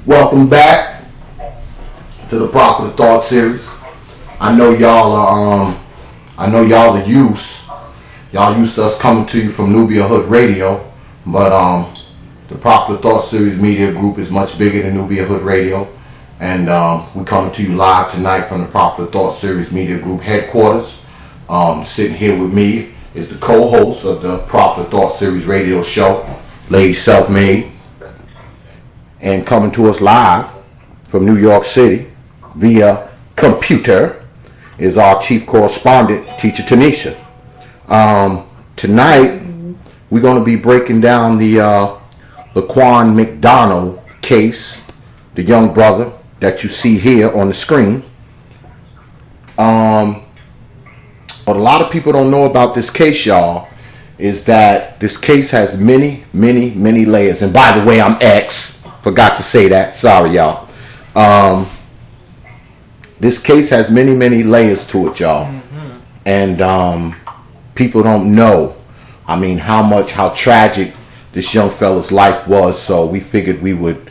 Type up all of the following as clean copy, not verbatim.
Welcome back to the Proper Thought series. I know y'all are used to us coming to you from Nubia Hood Radio, but the Proper Thought series media group is much bigger than Nubia Hood Radio, and we're coming to you live tonight from the Proper Thought series media group headquarters. Sitting here with me is the co-host of the Proper Thought series radio show, Lady Self-Made. And coming to us live from New York City via computer is our chief correspondent, Teacher Tanisha. Tonight, we're going to be breaking down the Laquan Mcdonald case, the young brother that you see here on the screen. What a lot of people don't know about this case, y'all, is that this case has many layers. And by the way, I'm X. Forgot to say that. Sorry, y'all. This case has many layers to it, y'all. Mm-hmm. And people don't know, how tragic this young fella's life was. So we figured we would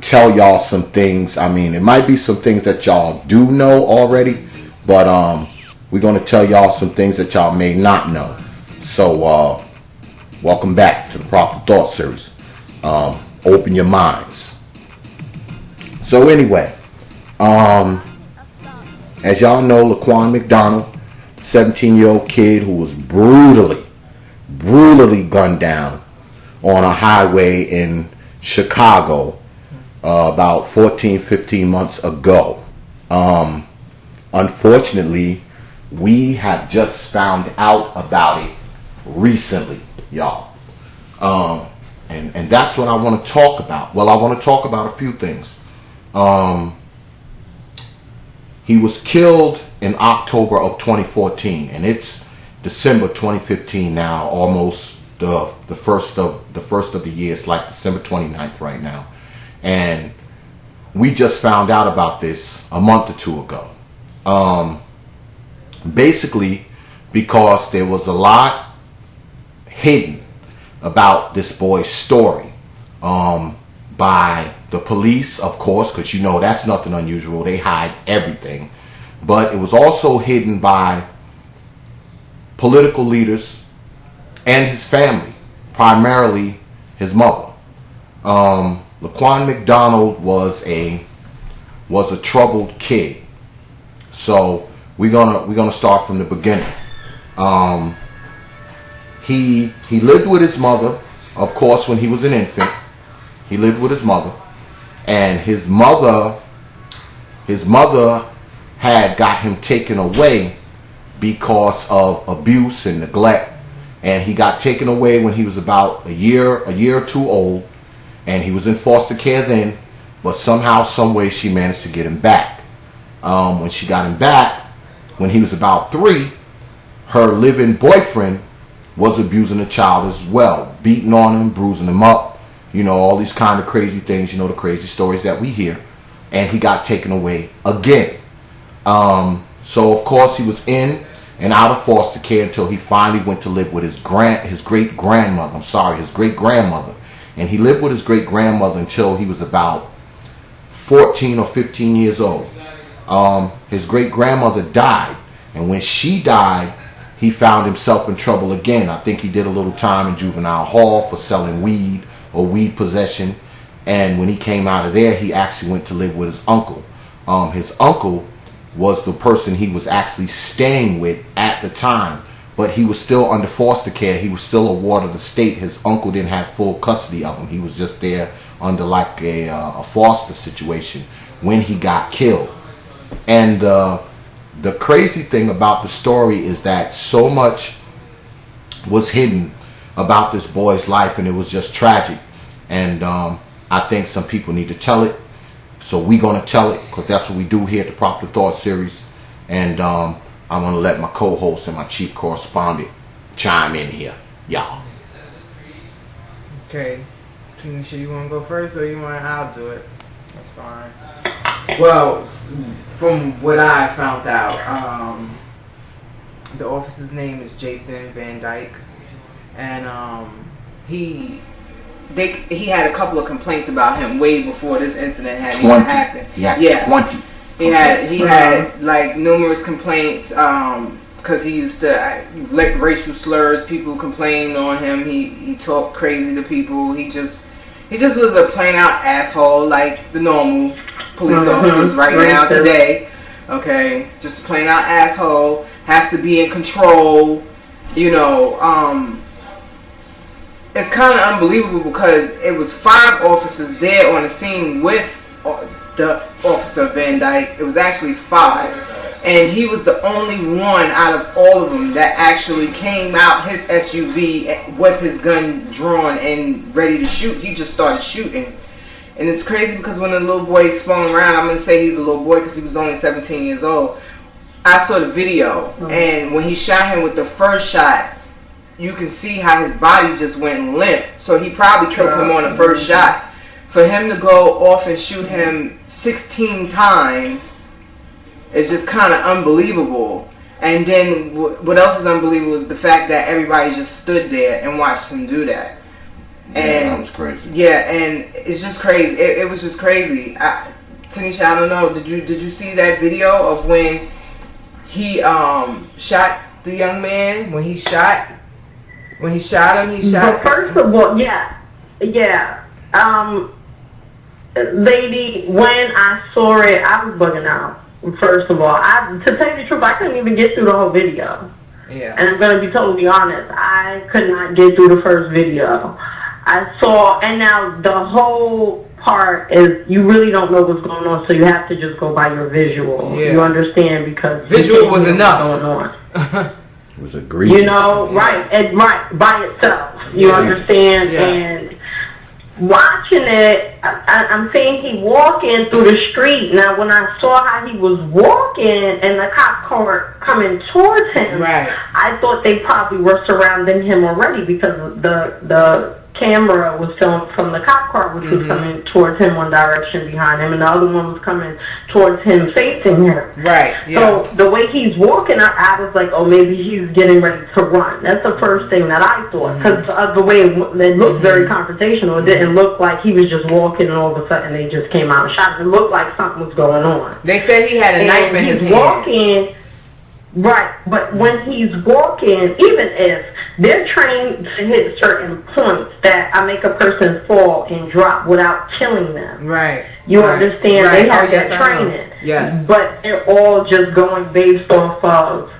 tell y'all some things. It might be some things that y'all do know already, but we're going to tell y'all some things that y'all may not know. So welcome back to the Proper Thought series. Open your minds. So anyway, as y'all know, Laquan Mcdonald, 17-year-old kid who was brutally gunned down on a highway in Chicago about 15 months ago. Unfortunately, we have just found out about it recently, y'all. And that's what I want to talk about. Well, I want to talk about a few things. He was killed in October of 2014, and it's December 2015 now, almost the first of the year. It's like December 29th right now, and we just found out about this a month or two ago. Basically, because there was a lot hidden about this boy's story by the police, of course, because you know that's nothing unusual. They hide everything. But it was also hidden by political leaders and his family, primarily his mother. Laquan Mcdonald was a troubled kid. So we're gonna start from the beginning. He lived with his mother, of course, when he was an infant. He lived with his mother, and his mother had got him taken away because of abuse and neglect, and he got taken away when he was about a year or two old, and he was in foster care then, but somehow, some way, she managed to get him back. When she got him back, when he was about 3, her live-in boyfriend was abusing the child as well, beating on him, bruising him up, all these kind of crazy things, the crazy stories that we hear. And he got taken away again. So of course he was in and out of foster care until he finally went to live with his great-grandmother. His great-grandmother. And he lived with his great-grandmother until he was about 14 or 15 years old. His great-grandmother died, and when she died, he found himself in trouble again. I think he did a little time in juvenile hall for selling weed or weed possession. And when he came out of there, he actually went to live with his uncle. His uncle was the person he was actually staying with at the time, but he was still under foster care. He was still a ward of the state. His uncle didn't have full custody of him. He was just there under like a foster situation when he got killed. And the crazy thing about the story is that so much was hidden about this boy's life, and it was just tragic. And I think some people need to tell it. So we're going to tell it, because that's what we do here at the Proper Thought series. And I'm going to let my co-host and my chief correspondent chime in here, y'all. Okay. Tanisha, you want to go first, or I'll do it? That's fine. Well, from what I found out, the officer's name is Jason Van Dyke, and he he had a couple of complaints about him way before this incident had even 20. happened. Yeah, 20. He had like numerous complaints because he used to let racial slurs. People complained on him. He talked crazy to people. He just was a plain out asshole, like the normal police officers right now today. Okay, just a plain out asshole. Has to be in control. You know, it's kind of unbelievable because it was 5 officers there on the scene with the Officer Van Dyke. It was actually 5, and he was the only one out of all of them that actually came out his SUV with his gun drawn and ready to shoot. He just started shooting, and it's crazy because when the little boy spun around, I'm gonna say he's a little boy because he was only 17 years old. I saw the video, and when he shot him with the first shot, you can see how his body just went limp. So he probably killed him on the first shot. For him to go off and shoot him 16 times is just kind of unbelievable. And then what else is unbelievable is the fact that everybody just stood there and watched him do that. And that was crazy. Yeah, and it's just crazy. It was just crazy. Tanisha, I don't know. Did you see that video of when he shot the young man? When he shot him, he shot. But first of all, yeah. Lady, when I saw it, I was bugging out. First of all, to tell you the truth, I couldn't even get through the whole video. Yeah. And I'm going to be totally honest, I could not get through the first video. I saw, and now the whole part is you really don't know what's going on, so you have to just go by your visual. Yeah. You understand, because visual was enough. Going on. It was egregious. You know, right by itself. You understand, and watching it, I'm seeing he walking through the street. Now, when I saw how he was walking and the cop car coming towards him, I thought they probably were surrounding him already because the camera was filmed from the cop car, which was coming towards him one direction behind him, and the other one was coming towards him, facing him. Right. Yeah. So the way he's walking, I was like, oh, maybe he's getting ready to run. That's the first thing that I thought, because of the way it looked very confrontational. It didn't look like he was just walking and all of a sudden they just came out and shot him. It looked like something was going on. They said he had a knife in his hand. Walking. Right, but when he's walking, even if they're trained to hit certain points that make a person fall and drop without killing them. Right. You understand? Right. They have that training. Yes. But they're all just going based off of,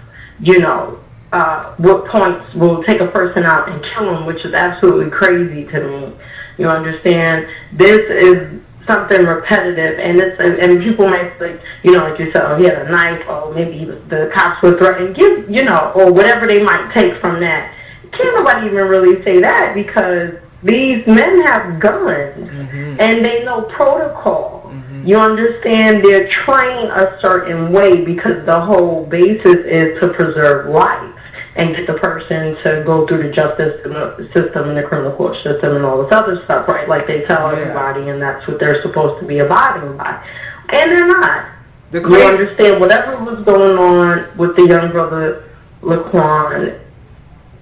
what points will take a person out and kill them, which is absolutely crazy to me. You understand? This is something repetitive, and people might think, like you said, oh, he had a knife, or maybe the cops were threatened, or whatever they might take from that. Can't nobody even really say that, because these men have guns, and they know protocol. You understand? They're trained a certain way because the whole basis is to preserve life and get the person to go through the justice system and the criminal court system and all this other stuff, right? Like they tell everybody, and that's what they're supposed to be abiding by. And they're not. You understand? Whatever was going on with the young brother, Laquan,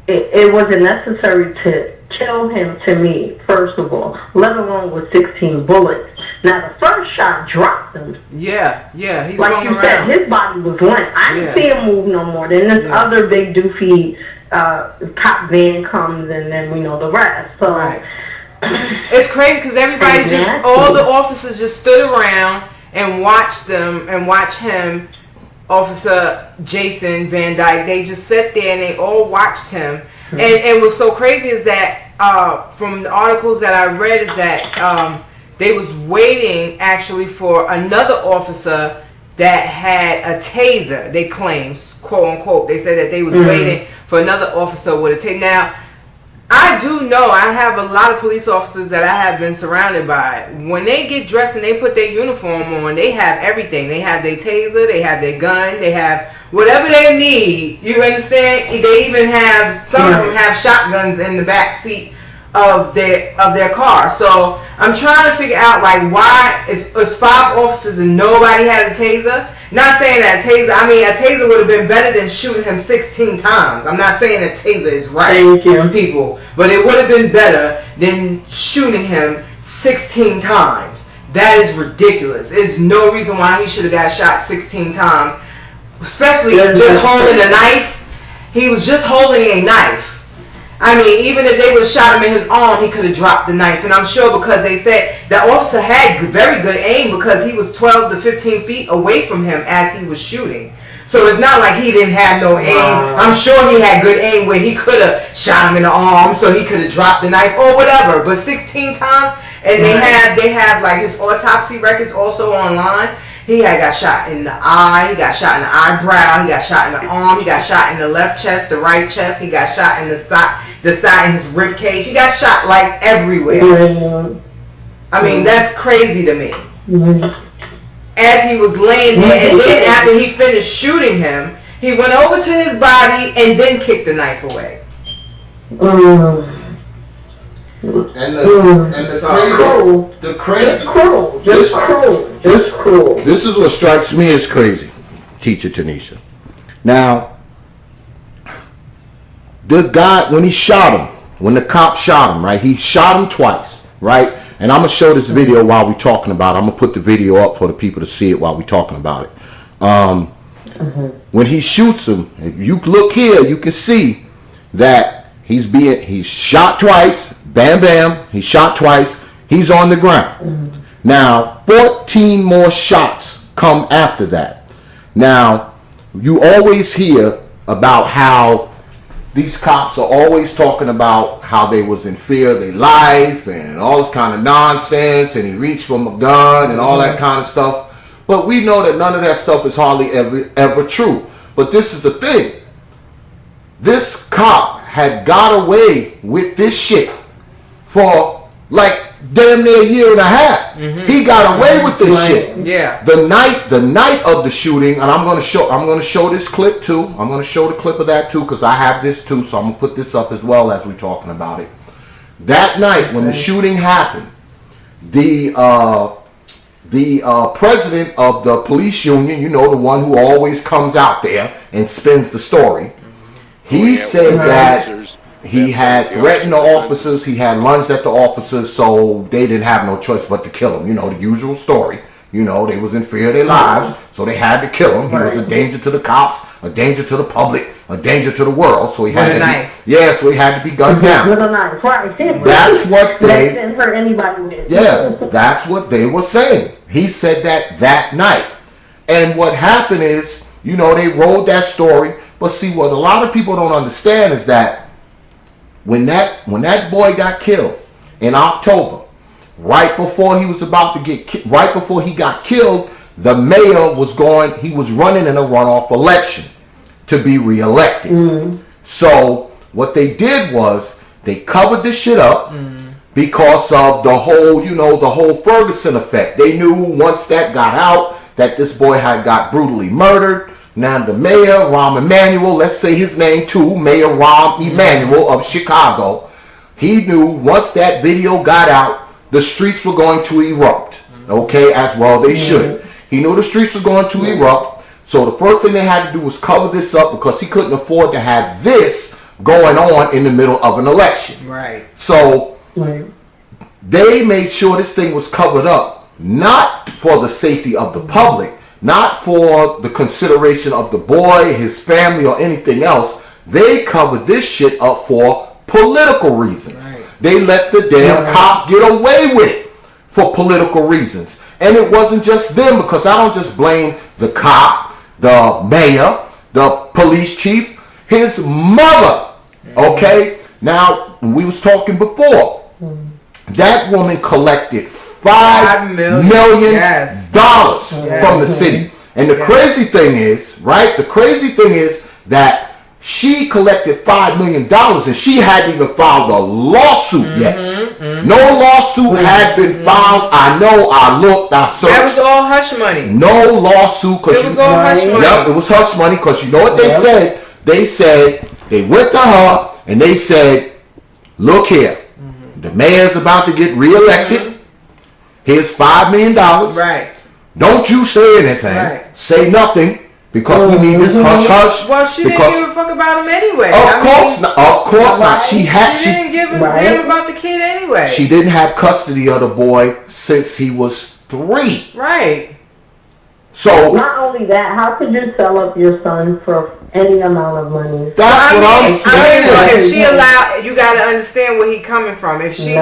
it wasn't necessary to kill him, to me, first of all, let alone with 16 bullets. Now, the first shot dropped him. Yeah, he's like you said, his body was limp. I didn't see him move no more. Then this other big doofy cop van comes, and then we know the rest. So it's crazy because everybody all the officers just stood around and watched them and watched him, Officer Jason Van Dyke. They just sat there and they all watched him. And what's so crazy is that from the articles that I read is that they was waiting actually for another officer that had a taser. They claimed, quote unquote, they said that they was waiting for another officer with a taser. Now, I do know, I have a lot of police officers that I have been surrounded by. When they get dressed and they put their uniform on, they have everything. They have their taser, they have their gun, they have whatever they need. You understand? They even have, some of them have shotguns in the back seat of their car. So I'm trying to figure out like why it's 5 officers and nobody had a taser. Not saying that a taser would have been better than shooting him 16 times. I'm not saying that taser is right, people, but it would have been better than shooting him 16 times. That is ridiculous. There's no reason why he should have got shot 16 times, especially just holding a knife. He was just holding a knife. I mean, even if they would have shot him in his arm, he could have dropped the knife. And I'm sure because they said the officer had very good aim because he was 12 to 15 feet away from him as he was shooting. So it's not like he didn't have no aim. I'm sure he had good aim where he could have shot him in the arm so he could have dropped the knife or whatever. But 16 times, and they have like his autopsy records also online. He had got shot in the eye, he got shot in the eyebrow, he got shot in the arm, he got shot in the left chest, the right chest, he got shot in the side in his rib cage. He got shot like everywhere. I mean, that's crazy to me. As he was laying there, and then after he finished shooting him, he went over to his body and then kicked the knife away. This is what strikes me as crazy, Teacher Tanisha. Now, the guy, when he shot him, when the cop shot him, right, he shot him twice, right? And I'm going to show this video while we're talking about it. I'm going to put the video up for the people to see it while we're talking about it. When he shoots him, if you look here, you can see that he's shot twice. Bam, bam. He's shot twice. He's on the ground. Now, 14 more shots come after that. Now, you always hear about how these cops are always talking about how they was in fear of their life and all this kind of nonsense, and he reached for a gun and all that kind of stuff. But we know that none of that stuff is hardly ever true. But this is the thing. This cop had got away with this shit for like damn near a year and a half. He got away with this shit. Yeah. The night of the shooting, and I'm gonna show this clip too. I'm gonna show the clip of that too because I have this too. So I'm gonna put this up as well as we're talking about it. That night when the shooting happened, the president of the police union, you know, the one who always comes out there and spins the story, he said that he had threatened the officers, he had lunged at the officers, so they didn't have no choice but to kill him. You know, the usual story. You know, they was in fear of their lives, so they had to kill him. He was a danger to the cops, a danger to the public, a danger to the world, so he had so he had to be gunned down. With a knife, right. That's what they... didn't hurt anybody with. Yeah, that's what they were saying. He said that night. And what happened is, you know, they rolled that story, but see, what a lot of people don't understand is that when that boy got killed in October, right before he was about to get right before he got killed, the mayor was running in a runoff election to be reelected. So what they did was they covered this shit up because of the whole Ferguson effect. They knew once that got out that this boy had got brutally murdered. Now the mayor, Rahm Emanuel, let's say his name too, Mayor Rahm Emanuel of Chicago, he knew once that video got out, the streets were going to erupt. Okay, as well they should. He knew the streets were going to erupt, so the first thing they had to do was cover this up because he couldn't afford to have this going on in the middle of an election. Right. So they made sure this thing was covered up, not for the safety of the public, not for the consideration of the boy, his family, or anything else. They covered this shit up for political reasons. They let the damn cop get away with it for political reasons. And it wasn't just them, because I don't just blame the cop, the mayor, the police chief, his mother. Okay? Now, we was talking before. That woman collected $5 million from the city. And the crazy thing is, right? The crazy thing is that she collected $5 million and she hadn't even filed a lawsuit yet. No lawsuit had been filed. I know, I looked, I searched. That was all hush money. No lawsuit. It was all hush money. Yep, it was hush money because you know what they said? They said, they went to her and they said, look here, The mayor's about to get reelected. Here's $5 million. Right. Don't you say anything. Right. Say nothing. Because we need this hush hush. Well, she didn't give a fuck about him anyway. Of course not. She didn't give a damn about the kid anyway. She didn't have custody of the boy since he was 3. Right. So not only that, how could you sell up your son for any amount of money? That's what I'm saying. If she allowed, you got to understand where he coming from. If she,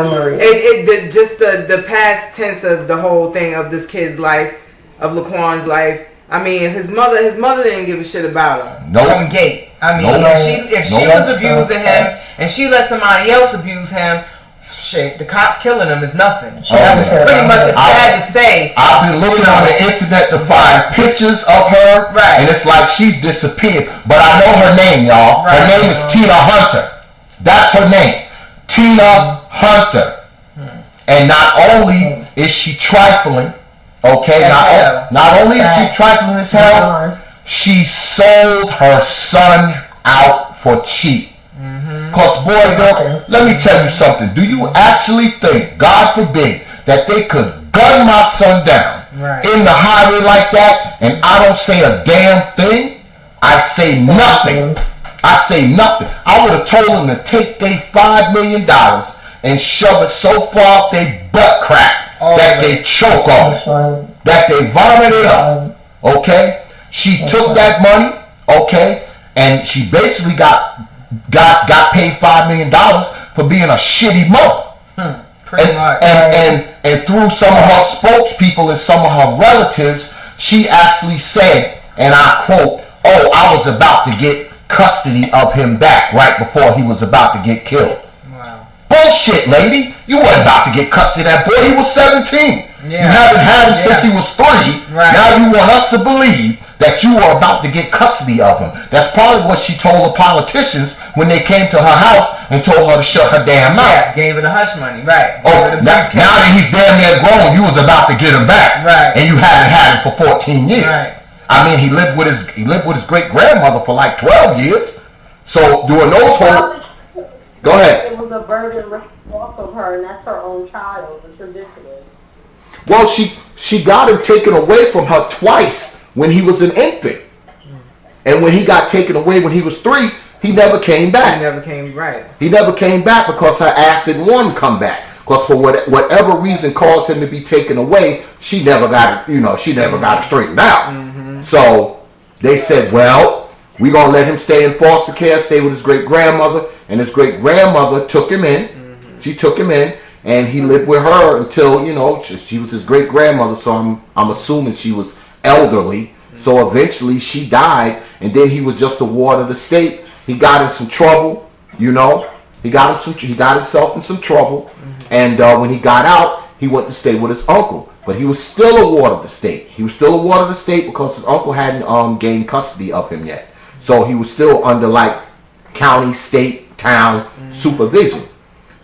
just the past tense of the whole thing of this kid's life, of Laquan's life. I mean, his mother didn't give a shit about him. No. From gate. I mean, if she was abusing him and she let somebody else abuse him, shit, the cops killing him is nothing. Pretty much it's sad to say. I've been looking on the internet to find pictures of her, and it's like she's disappeared. But I know her name, y'all. Her name is Tina Hunter. That's her name, Tina Hunter. And not only is she trifling. Okay, not only is she trifling as hell, she sold her son out for cheap. Cause boy, girl, let me tell you something. Do you actually think, God forbid, that they could gun my son down in the highway like that, and I don't say a damn thing? I say nothing. I say nothing. I would have told them to take their $5 million and shove it so far up their butt crack that they choke on it, that they vomit it up, okay? She took that money, okay, and she basically got paid $5 million for being a shitty mother. Pretty much. And through some of her spokespeople and some of her relatives, she actually said, and I quote, "Oh, I was about to get custody of him back right before he was about to get killed." Bullshit, lady. You weren't about to get custody of that boy. He was 17. You haven't had him since he was 3. Now you want us to believe that you were about to get custody of him. That's probably what she told the politicians when they came to her house and told her to shut her damn mouth. Yeah, gave her the hush money, right. Oh, now that he's damn near grown, you was about to get him back. Right. And you haven't had him for 14 years. Right. I mean, he lived with his great-grandmother for like 12 years. So doing those whole... Go ahead. It was a burden off of her, and that's her own child. It's ridiculous. Well, she got him taken away from her twice when he was an infant. And when he got taken away when he was 3, he never came back. He never came back because her ass didn't want to come back. Because for whatever reason caused him to be taken away, she never got it straightened out. So they said, well, we're going to let him stay in foster care, stay with his great-grandmother. And his great-grandmother took him in. She took him in, and he lived with her until, she was his great-grandmother, so I'm assuming she was elderly. So eventually she died, and then he was just a ward of the state. He got in some trouble, He got himself in some trouble, and when he got out, he went to stay with his uncle. But he was still a ward of the state. He was still a ward of the state because his uncle hadn't gained custody of him yet. So he was still under like county, state, town supervision.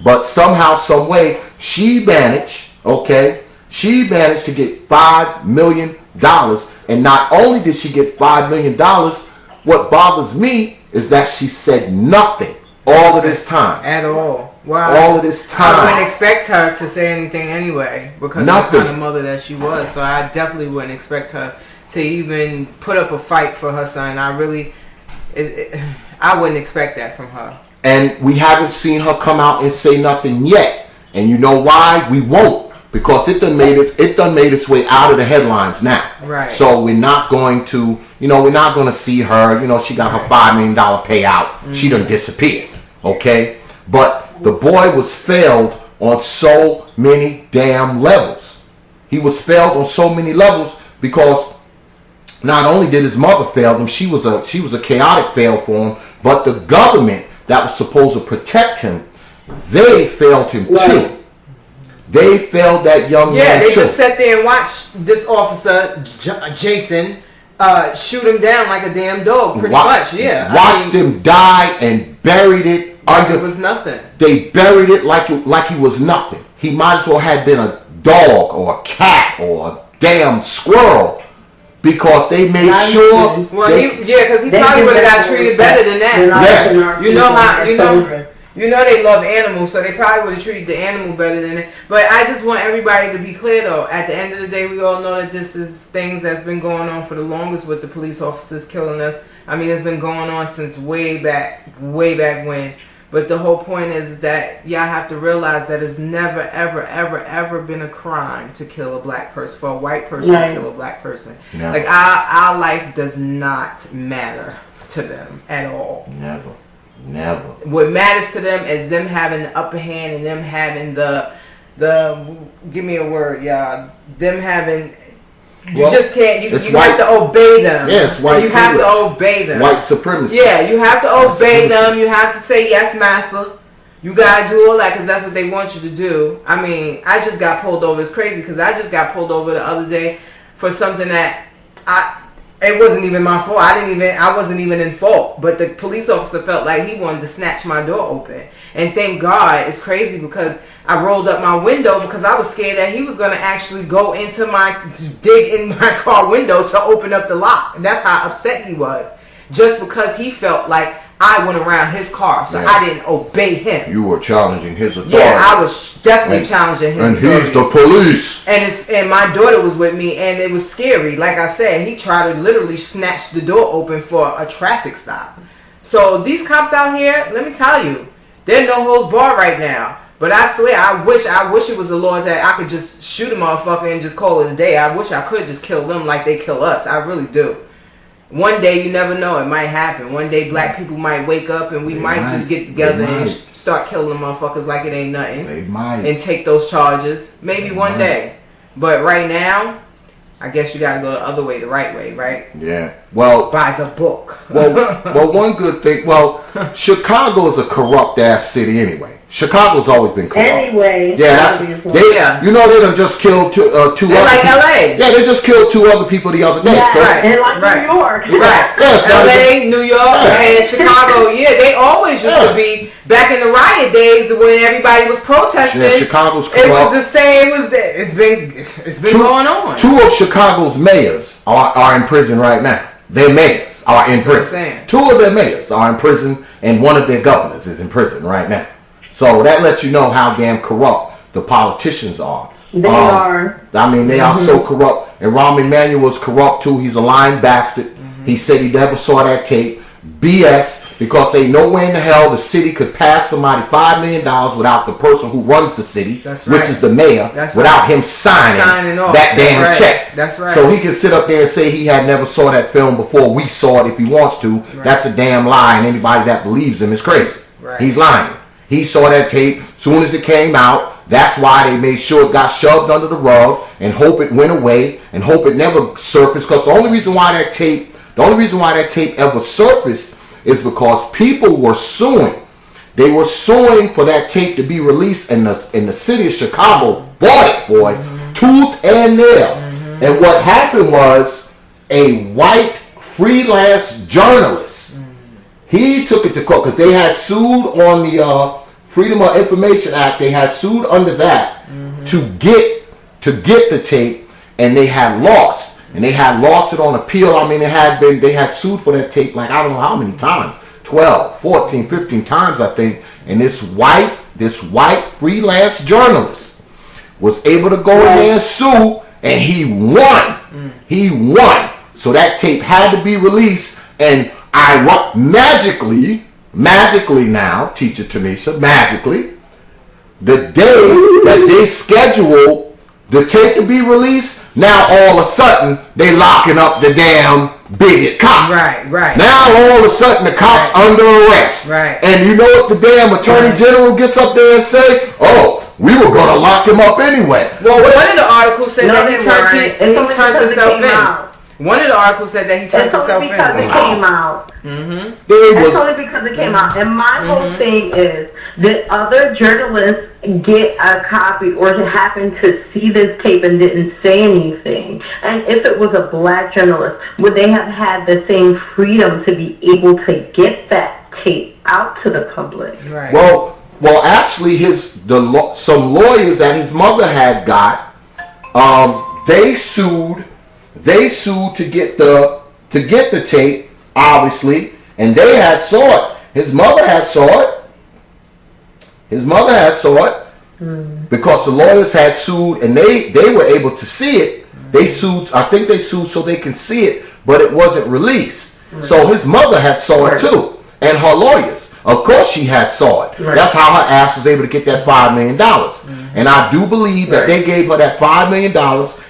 But somehow, some way, she managed to get $5 million. And not only did she get $5 million, what bothers me is that she said nothing all of this time. At all. Wow. All of this time. I wouldn't expect her to say anything anyway because of the kind of mother that she was. So I definitely wouldn't expect her to even put up a fight for her son. I wouldn't expect that from her. And we haven't seen her come out and say nothing yet. And you know why? We won't. Because it done made its way out of the headlines now. Right. So we're not going to, we're not going to see her. She got her $5 million payout. She done disappeared. Okay? But the boy was failed on so many damn levels. He was failed on so many levels because not only did his mother fail him, she was a chaotic fail for him, but the government that was supposed to protect him, they failed him too. They failed that young man. Yeah, they just sat there and watched this officer, Jason, shoot him down like a damn dog, pretty much, yeah. Watched him die and buried it under... It was nothing. They buried it like he was nothing. He might as well have been a dog or a cat or a damn squirrel because they made because he probably would have got treated better than that. Yeah. You know they love animals, so they probably would have treated the animal better than it. But I just want everybody to be clear, though. At the end of the day, we all know that this is things that's been going on for the longest with the police officers killing us. I mean, it's been going on since way back when. But the whole point is that y'all have to realize that it's never, ever, ever, ever been a crime to kill a black person, for a white person to kill a black person. No. Like, our life does not matter to them at all. Never. What matters to them is them having the upper hand and them having the give me a word, y'all. Them having, you just can't, you have to obey them. Yes, white you have to obey them. White supremacy. Yeah, you have to obey them. You have to say, yes, master. You gotta do all that because that's what they want you to do. I mean, I just got pulled over. It's crazy because I just got pulled over the other day for something that it wasn't even my fault. I wasn't even in fault. But the police officer felt like he wanted to snatch my door open. And thank God, it's crazy because I rolled up my window because I was scared that he was going to actually go into dig in my car window to open up the lock. And that's how upset he was. Just because he felt like I went around his car, so I didn't obey him. You were challenging his authority. Yeah, I was definitely challenging his authority. And he's the police. And my daughter was with me, and it was scary. Like I said, he tried to literally snatch the door open for a traffic stop. So these cops out here, let me tell you, they're no holds barred right now. But I swear, I wish it was a law that I could just shoot a motherfucker and just call it a day. I wish I could just kill them like they kill us. I really do. One day, you never know, it might happen. One day, black people might wake up and we might just get together and start killing motherfuckers like it ain't nothing. They might. And take those charges. Maybe one day. But right now, I guess you gotta go the other way, the right way, right? Yeah. Well, by the book. well, one good thing. Well, Chicago is a corrupt ass city anyway. Chicago's always been corrupt. Anyway. Yeah, you know they done just killed two other people. Like LA. Yeah, they just killed 2 other people the other day. Yeah, so, and like New York. Right. LA, New York, and Chicago. Yeah, they always used to be, back in the riot days when everybody was protesting. Yeah, Chicago's corrupt. It was the same. It's been going on. 2 of Chicago's mayors are in prison right now. Their mayors are in prison. 2 of their mayors are in prison, and 1 of their governors is in prison right now. So that lets you know how damn corrupt the politicians are. They are. I mean, they are so corrupt. And Rahm Emanuel was corrupt too. He's a lying bastard. He said he never saw that tape. BS. Because ain't no way in the hell the city could pass somebody $5 million without the person who runs the city, which is the mayor, without him signing that damn check. That's right. So he can sit up there and say he had never saw that film before we saw it if he wants to. That's a damn lie, and anybody that believes him is crazy. He's lying. He saw that tape soon as it came out. That's why they made sure it got shoved under the rug and hope it went away and hope it never surfaced. Because the only reason why that tape ever surfaced is because people were suing. They were suing for that tape to be released, and the city of Chicago bought it, boy, tooth and nail. And what happened was a white freelance journalist. He took it to court because they had sued on the Freedom of Information Act. They had sued under that to get the tape, and they had lost. And they had lost it on appeal. I mean, they had sued for that tape like I don't know how many times. 12, 14, 15 times, I think. And this white freelance journalist was able to go in there and sue, and he won. He won. So that tape had to be released, and magically now, Teacher Tanisha, magically, the day that they scheduled the tape to be released, now all of a sudden they locking up the damn bigot cop. Right. Now all of a sudden the cop's under arrest. Right. And you know what the damn attorney general gets up there and say? Oh, we were gonna lock him up anyway. Well, one of the articles said that he turned himself in. One of the articles said that he turned himself in. It's only because it came out. It's only because it came out. And my whole thing is, did other journalists get a copy or happen to see this tape and didn't say anything? And if it was a black journalist, would they have had the same freedom to be able to get that tape out to the public? Right. Well, actually, some lawyers that his mother had got, they sued to get the tape, obviously, and they had saw it. His mother had saw it. His mother had saw it because the lawyers had sued, and they were able to see it. They sued. I think they sued so they can see it, but it wasn't released. So his mother had saw it too, and her lawyers. Of course, she had saw it. That's how her ass was able to get that $5 million. And I do believe that they gave her that $5 million,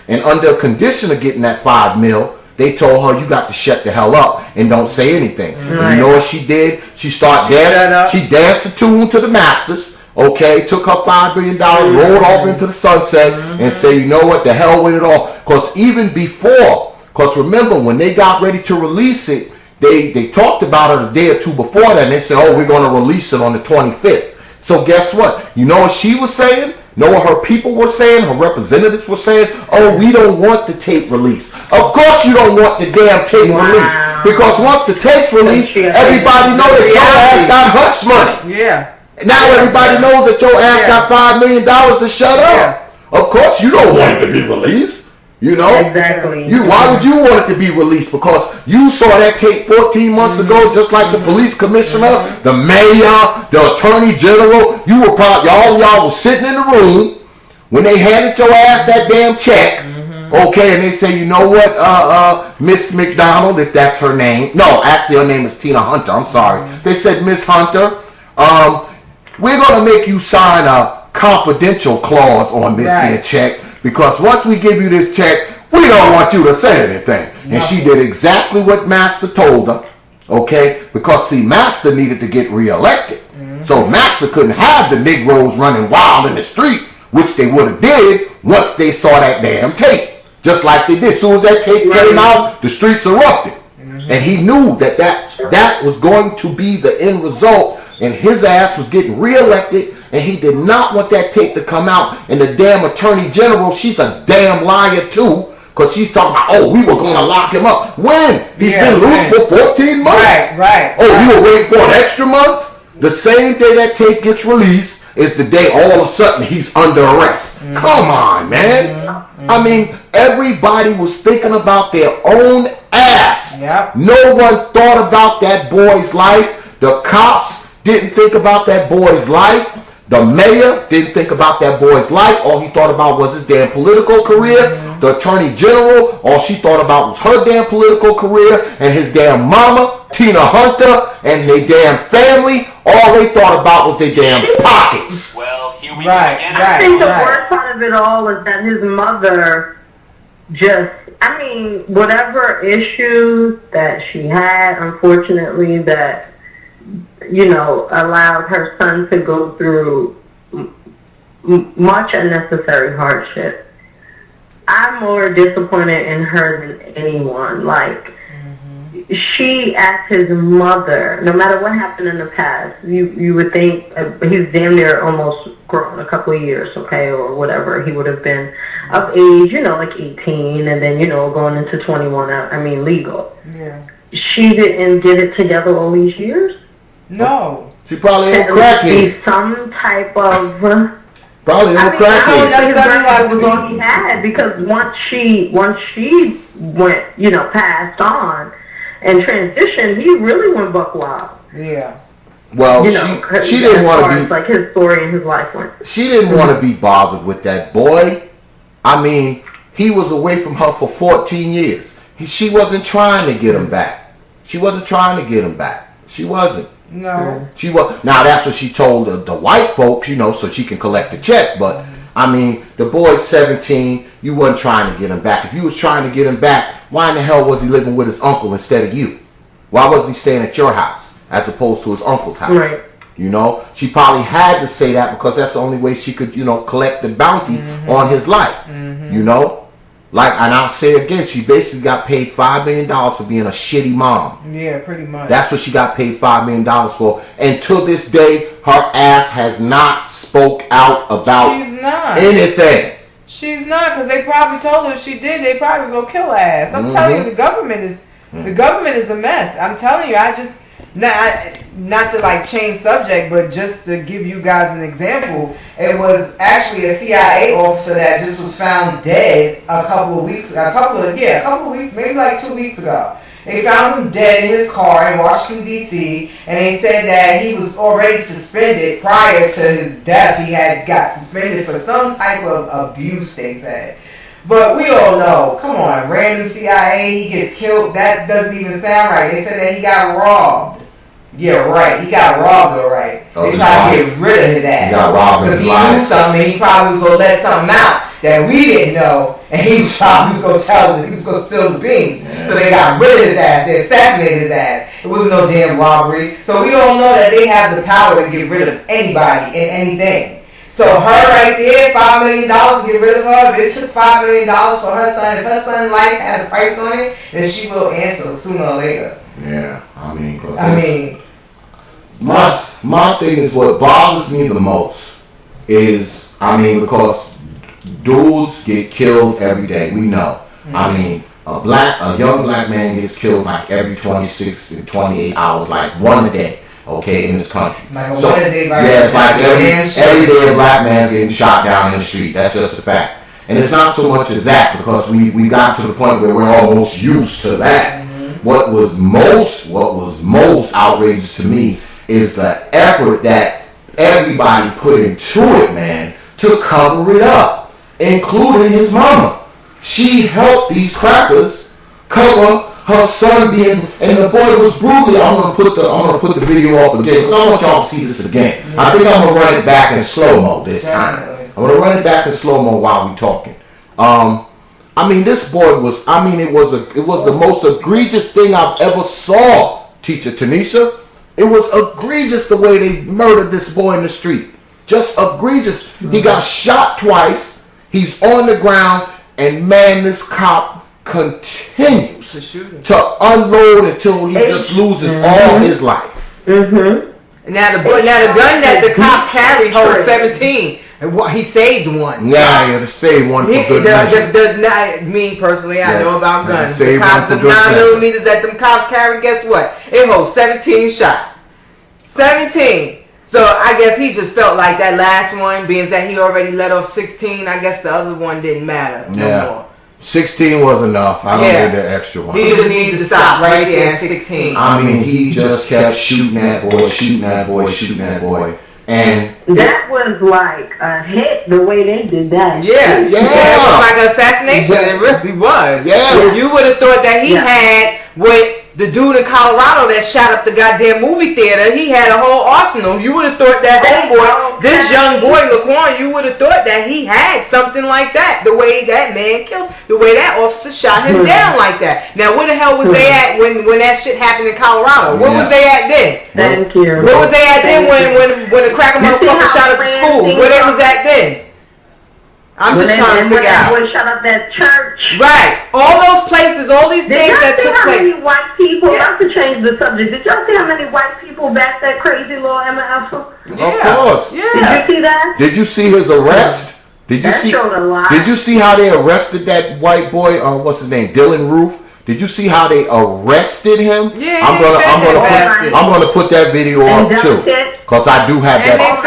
and under condition of getting that $5 million, they told her, you got to shut the hell up and don't say anything. And you know what she did? She started dancing. She danced the tune to the masters. Okay, took her $5 million, rolled off into the sunset, and said, you know what, the hell with it all. Because even before, because remember, when they got ready to release it, they talked about it a day or two before that, and they said, oh, we're going to release it on the 25th. So guess what? You know what she was saying? You know what her people were saying? Her representatives were saying, oh, we don't want the tape released. Of course you don't want the damn tape released. Because once the tape's released, everybody knows that your ass got hush money. Yeah. Now everybody knows that your ass got $5 million to shut up. Of course you don't want it to be released. You know? Exactly. Why would you want it to be released? Because you saw that tape 14 months ago, just like the police commissioner, the mayor, the attorney general. You were probably, all y'all was sitting in the room when they handed your ass that damn check. Okay, and they say, you know what, Miss McDonald, if that's her name. No, actually her name is Tina Hunter. I'm sorry. They said, Miss Hunter, we're going to make you sign a confidential clause on this here check. Because once we give you this check, we don't want you to say anything. And she did exactly what Master told her. Okay? Because, see, Master needed to get reelected. So Master couldn't have the Negroes running wild in the street, which they would have did once they saw that damn tape. Just like they did. As soon as that tape came out, the streets erupted. And he knew that was going to be the end result. And his ass was getting reelected. And he did not want that tape to come out. And the damn attorney general, she's a damn liar too. Because she's talking about, oh, we were going to lock him up. When? He's been loose for 14 months. Oh, you were waiting for an extra month? The same day that tape gets released is the day all of a sudden he's under arrest. Come on, man. I mean, everybody was thinking about their own ass. No one thought about that boy's life. The cops didn't think about that boy's life. The mayor didn't think about that boy's life. All he thought about was his damn political career. The attorney general, all she thought about was her damn political career and his damn mama, Tina Hunter, and their damn family. All they thought about was their damn pockets. Well, here we go again. I think the worst part of it all is that his mother just, I mean, whatever issues that she had, unfortunately, that, you know, allowed her son to go through much unnecessary hardship. I'm more disappointed in her than anyone. Like, she, as his mother, no matter what happened in the past, you would think he's damn near almost grown, a couple of years, okay, or whatever. He would have been of age, you know, like 18, and then, you know, going into 21, I mean, legal. She didn't get it together all these years? No. She probably ain't cracking. Some type of... Probably ain't cracking. I was all he had, because once she went, you know, passed on and transitioned, he really went buck wild. Well, you know, she didn't want to be... like his story and his life went. She didn't want to be bothered with that boy. I mean, he was away from her for 14 years. She wasn't trying to get him back. She wasn't. No. She was. Now that's what she told the white folks, you know, so she can collect the check. But I mean, the boy's 17. You wasn't trying to get him back. If you was trying to get him back, why in the hell was he living with his uncle instead of you? Why wasn't he staying at your house as opposed to his uncle's house? Right. You know, she probably had to say that because that's the only way she could, you know, collect the bounty on his life. You know. Like, and I'll say again, she basically got paid $5 million for being a shitty mom. Yeah, pretty much. That's what she got paid $5 million for. And to this day, her ass has not spoke out about anything. She's not, because they probably told her if she did, they probably was going to kill her ass. I'm telling you, the government is a mess. I'm telling you, I just, not to like change subject, but just to give you guys an example, it was actually a CIA officer that just was found dead a couple of weeks, maybe like 2 weeks ago. They found him dead in his car in Washington, D.C., and they said that he was already suspended prior to his death. He had got suspended for some type of abuse, they said. But we all know, come on, random CIA, he gets killed. That doesn't even sound right. They said that he got robbed. Yeah, right. He got robbed, all right. They tried to get rid of his ass. He got robbed because he knew something, and he probably was going to let something out that we didn't know, and he was probably going to tell us, he was going to spill the beans. Yeah. So they got rid of his ass. They assassinated his ass. It wasn't no damn robbery. So we all know that they have the power to get rid of anybody and anything. So her right there, $5 million to get rid of her. If it took $5 million for her son, if her son's life had a price on it, then she will answer sooner or later. Yeah, my thing is, what bothers me the most is, because dudes get killed every day. We know. Mm-hmm. A young black man gets killed like every 26 to 28 hours, like one a day. Okay, in this country. Like it's like every day a black man getting shot down in the street. That's just a fact. And it's not so much of that, because we got to the point where we're almost used to that. Mm-hmm. What was most outrageous to me is the effort that everybody put into it, man, to cover it up, including his mama. She helped these crackers cover her son being, and the boy was brutally. I'm gonna put the video up again, because I want y'all to see this again. Yeah. I think I'm gonna run it back in slow mo this time. I'm gonna run it back in slow mo while we talking. This boy was. It was the most egregious thing I've ever saw. Teacher Tanisha, it was egregious the way they murdered this boy in the street. Just egregious. Mm-hmm. He got shot twice. He's on the ground, and man, this cop continues to unload until he just loses all his life. Mm-hmm. Now the gun that the cops carry holds 17. He saved one. Yeah, he saved one for good measure. Me personally, I know about guns. The 9mm that them cops carry, guess what? It holds 17 shots. 17. So I guess he just felt like that last one, being that he already let off 16, I guess the other one didn't matter no more. 16 was enough. I don't need the extra one. He just needed to stop right there at 16. He just kept shooting that boy. And that was like a hit, the way they did that. Yeah. It was like an assassination. It really was. Yeah. You would have thought that he had what the dude in Colorado that shot up the goddamn movie theater, he had a whole arsenal. You would have thought that homeboy, this young boy, Laquan, you would have thought that he had something like that. The way that man killed, the way that officer shot him down like that. Now, where the hell was they at when that shit happened in Colorado? Where was they at then? Thank you. Where was they at then when the cracker motherfucker shot up the school? Where they was at then? I'm just trying to figure out. When shut up that church. Right. All those places, all these things that took place. Did y'all see how many white people, not to change the subject, did y'all see how many white people backed that crazy little MF? Yeah. Of course. Yeah. Did you see that? Did you see his arrest? Showed a lot. Did you see how they arrested that white boy, what's his name, Dylan Roof? Did you see how they arrested him? Yeah, I'm gonna put that video up too, because I do have that.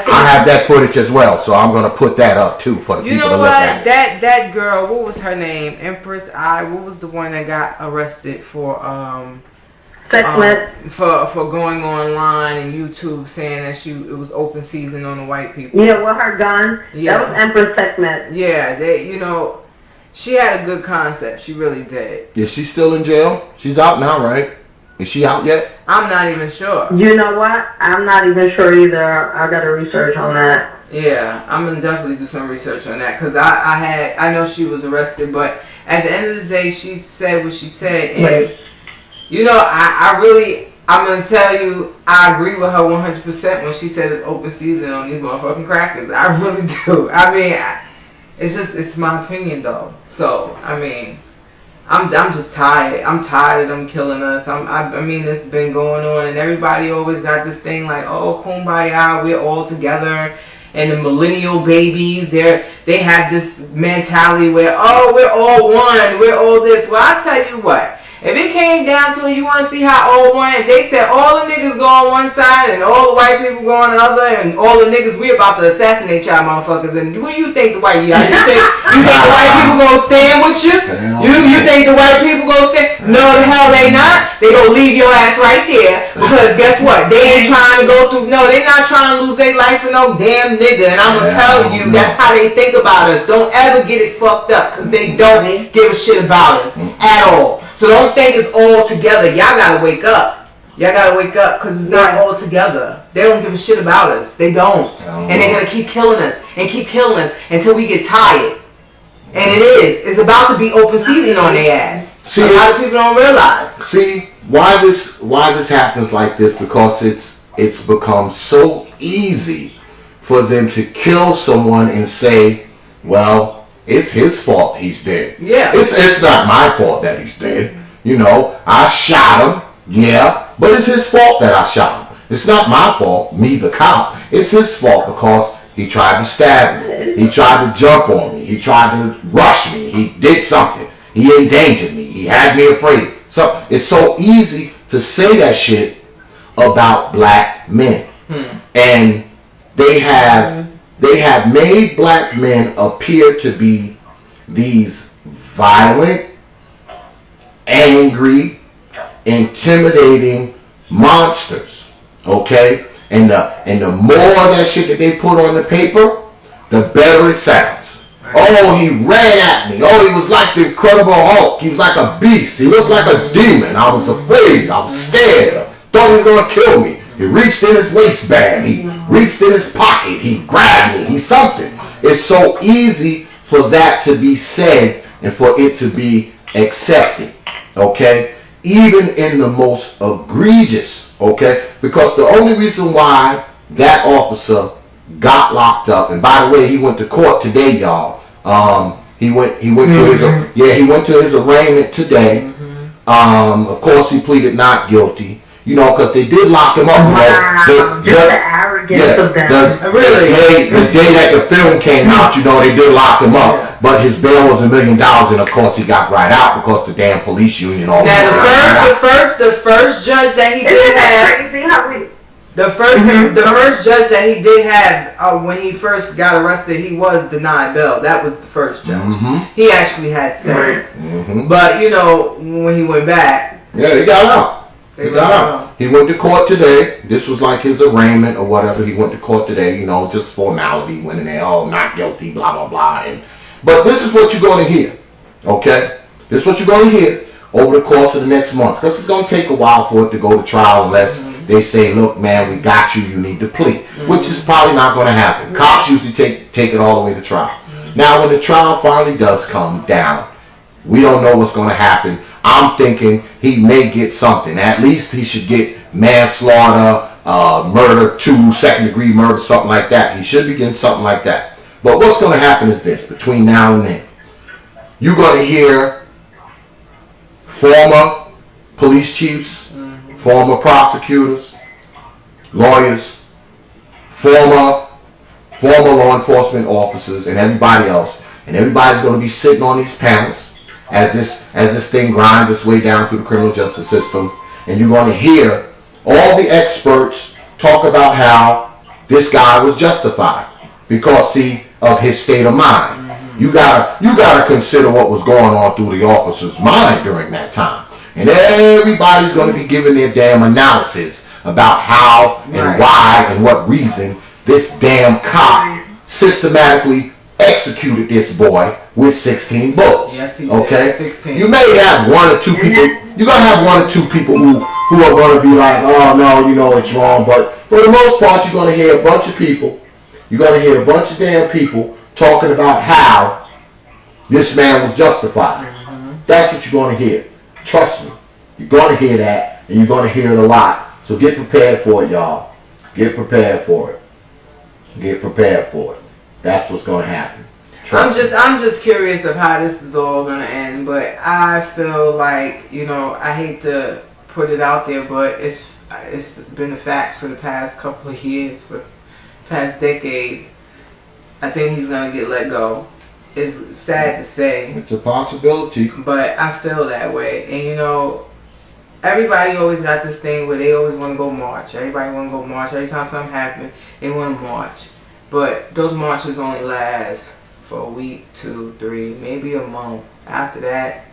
I have that footage as well, so I'm gonna put that up too for the people to look at. That girl, what was her name? Empress I. What was the one that got arrested for for going online and YouTube saying that it was open season on the white people? Yeah, with her gun. Yeah. That was Empress Sekhmet. Yeah, she had a good concept. She really did. Is she still in jail? She's out now, right? Is she out yet? I'm not even sure. You know what? I'm not even sure either. I got to research on that. Yeah, I'm gonna definitely do some research on that, because I know she was arrested, but at the end of the day, she said what she said, and right. I'm gonna tell you, I agree with her 100% when she said it's open season on these motherfucking crackers. I really do. It's my opinion though. So, I'm just tired. I'm tired of them killing us. It's been going on, and everybody always got this thing like, oh, kumbaya, we're all together. And the millennial babies, they have this mentality where, oh, we're all one, we're all this. Well, I'll tell you what. If it came down to it, you want to see how old one, if they said all the niggas go on one side and all the white people go on the other, and all the niggas, we about to assassinate y'all motherfuckers, and what do you think the white, you think the white people gonna stand with you? You think the white people gonna stand? No, the hell they not. They gonna leave your ass right there, because guess what? They ain't trying to go through, no, they not trying to lose their life for no damn nigga, and I'm gonna tell you, that's how they think about us. Don't ever get it fucked up, because they don't give a shit about us at all. So don't think it's all together. Y'all gotta wake up. Y'all gotta wake up, because it's not all together. They don't give a shit about us. They don't. And they're gonna keep killing us and keep killing us until we get tired. And it is. It's about to be open season on their ass. See, a lot of people don't realize. See, why this happens like this? Because it's become so easy for them to kill someone and say, well, it's his fault he's dead. Yeah. It's not my fault that he's dead. You know, I shot him, yeah, but it's his fault that I shot him. It's not my fault, me the cop. It's his fault because he tried to stab me. He tried to jump on me. He tried to rush me. He did something. He endangered me. He had me afraid. So it's so easy to say that shit about black men. And they have made black men appear to be these violent, angry, intimidating monsters. Okay? And the more of that shit that they put on the paper, the better it sounds. Oh, he ran at me. Oh, he was like the Incredible Hulk. He was like a beast. He looked like a demon. I was afraid. I was scared. I thought he was going to kill me. He reached in his waistband. He reached in his pocket. He grabbed me. He's something. It's so easy for that to be said and for it to be accepted. Okay? Even in the most egregious. Okay? Because the only reason why that officer got locked up, and by the way, he went to court today, y'all. He went to his arraignment today. Of course, he pleaded not guilty. You know, because they did lock him up. Wow, just the arrogance of them. The day that the film came out, you know, they did lock him up. But his bail was $1 million, and of course he got right out because the damn police union. Now the first judge that he did have. The first judge that he did have when he first got arrested, he was denied bail. That was the first judge. He actually had sense. But you know, when he went back, he got out. He got out. He went to court today. This was like his arraignment or whatever. He went to court today. You know, just formality. Went in there, oh, not guilty, blah blah blah. But this is what you're going to hear. Okay, this is what you're going to hear over the course of the next month, because it's going to take a while for it to go to trial unless they say, look, man, we got you, you need to plea, which is probably not going to happen. Cops usually take it all the way to trial. Now, when the trial finally does come down, we don't know what's going to happen. I'm thinking he may get something. At least he should get manslaughter, murder, 2, second-degree murder, something like that. He should be getting something like that. But what's going to happen is this, between now and then. You're going to hear former police chiefs, former prosecutors, lawyers, former law enforcement officers, and everybody else. And everybody's going to be sitting on these panels as this thing grinds its way down through the criminal justice system. And you're going to hear all the experts talk about how this guy was justified because, see, of his state of mind. You gotta consider what was going on through the officer's mind during that time. And everybody's going to be giving their damn analysis about how and why and what reason this damn cop systematically executed this boy with 16 bullets. Yes, he okay? did. 16. You may have 1 or 2 people. You're going to have 1 or 2 people who are going to be like, oh, no, you know it's wrong. But for the most part, you're going to hear a bunch of people. You're going to hear a bunch of damn people talking about how this man was justified. That's what you're going to hear. Trust me. You're going to hear that, and you're going to hear it a lot. So get prepared for it, y'all. Get prepared for it. Get prepared for it. That's what's going to happen. I'm just curious of how this is all going to end, but I feel like, you know, I hate to put it out there, but it's been the facts for the past couple of years, for the past decades. I think he's going to get let go. It's sad to say. It's a possibility. But I feel that way. And you know, everybody always got this thing where they always want to go march. Everybody want to go march. Every time something happens, they want to march. But those marches only last for a week, 2, 3, maybe a month. After that,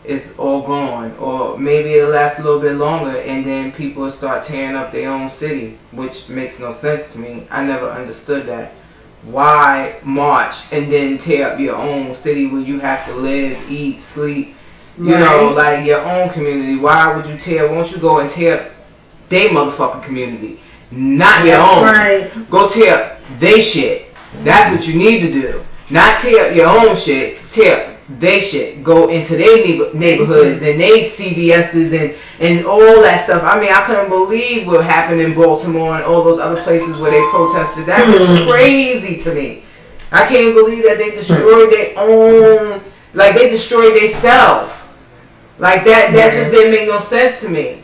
it's all gone. Or maybe it'll last a little bit longer, and then people will start tearing up their own city, which makes no sense to me. I never understood that. Why march and then tear up your own city where you have to live, eat, sleep? You know, like your own community. Why would you tear? Won't you go and tear up their motherfucking community? Not your own. Right. Go tear up they shit. That's what you need to do. Not tear up your own shit. Tear up they shit. Go into their neighborhoods and they CVS's and all that stuff. I mean, I couldn't believe what happened in Baltimore and all those other places where they protested. That was crazy to me. I can't believe that they destroyed their own, like they destroyed themselves. Like that just didn't make no sense to me.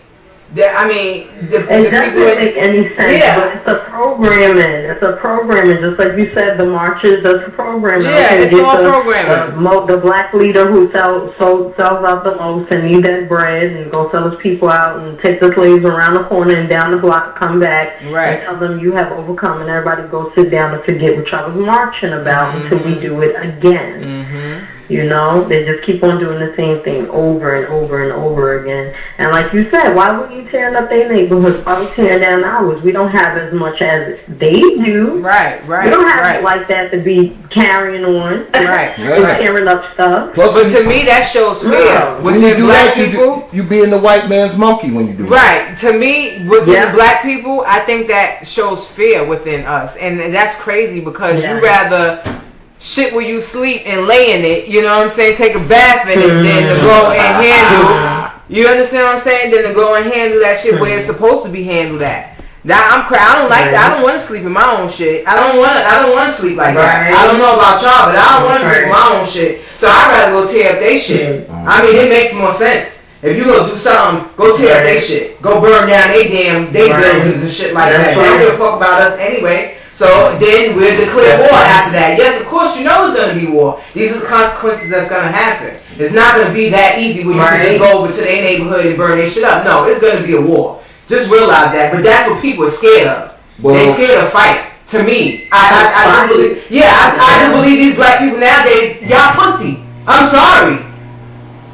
I mean, it doesn't make any sense. Yeah. But it's a programming. It's a programming. Just like you said, the marches. That's a programming. Yeah, it's all programming. The black leader who sells out the most and eat that bread and go sell his people out and take the slaves around the corner and down the block, come back and tell them you have overcome, and everybody go sit down and forget what y'all was marching about until we do it again. You know, they just keep on doing the same thing over and over and over again. And like you said, why would you tearing up their neighborhoods? Why would tearing down ours? We don't have as much as they do. Right. We don't have it like that to be carrying on. Right. And tearing up stuff. But to me, that shows fear. When you do that, you being the white man's monkey when you do that. Right. To me, with the black people, I think that shows fear within us. And that's crazy because you rather shit where you sleep and lay in it, you know what I'm saying, take a bath in it, than to go and handle, you understand what I'm saying, than to go and handle that shit where it's supposed to be handled at. Now I'm crying. I don't like that. I don't want to sleep in my own shit. I don't want to sleep like that. I don't know about y'all, but I don't want to sleep in my own shit. So I'd rather go tear up they shit. I mean, it makes more sense. If you go do something, go tear up they shit. Go burn down they buildings and shit like that. They don't give a fuck about us anyway. So then we'll declare war after that. Yes, of course, you know it's going to be war. These are the consequences that's going to happen. It's not going to be that easy where you can just go over to their neighborhood and burn their shit up. No, it's going to be a war. Just realize that. But that's what people are scared of. They're scared of fight. To me, I do believe. Yeah, I do believe these black people nowadays, y'all pussy. I'm sorry.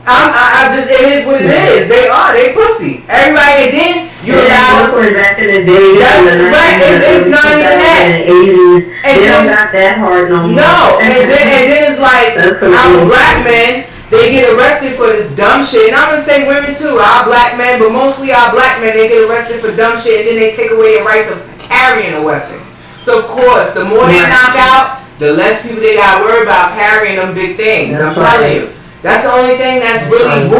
It is what it is. They pussy. Everybody, and then you allow. Back in the day, it's not even that. They don't got that hard no more. No, and then it's like our black men, they get arrested for this dumb shit. And I'm gonna say women too, our black men, but mostly our black men, they get arrested for dumb shit, and then they take away their rights of carrying a weapon. So of course, the more they knock out, the less people they got to worry about carrying them big things. I'm telling you. That's the only thing that's really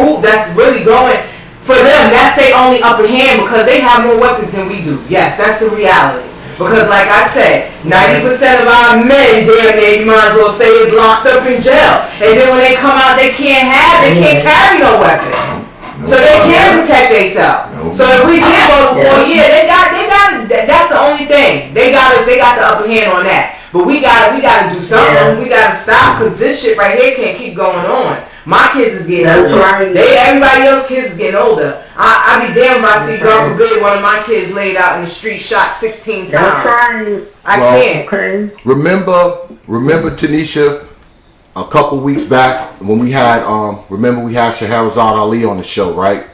going for them. That's their only upper hand because they have more weapons than we do. Yes, that's the reality. Because like I said, 90% of our men, damn near, you might as well say, is locked up in jail. And then when they come out, they can't carry no weapon. So they can't protect themselves. So if we did go to war, they got. That's the only thing. They got the upper hand on that. But we gotta do something. We gotta stop because this shit right here can't keep going on. My kids is getting older. Everybody else's kids is getting older. I be damned if I see, God forbid, one of my kids laid out in the street, shot 16 times. I can't. Remember, Tanisha, a couple weeks back when we had, we had Shahrazad Ali on the show, right?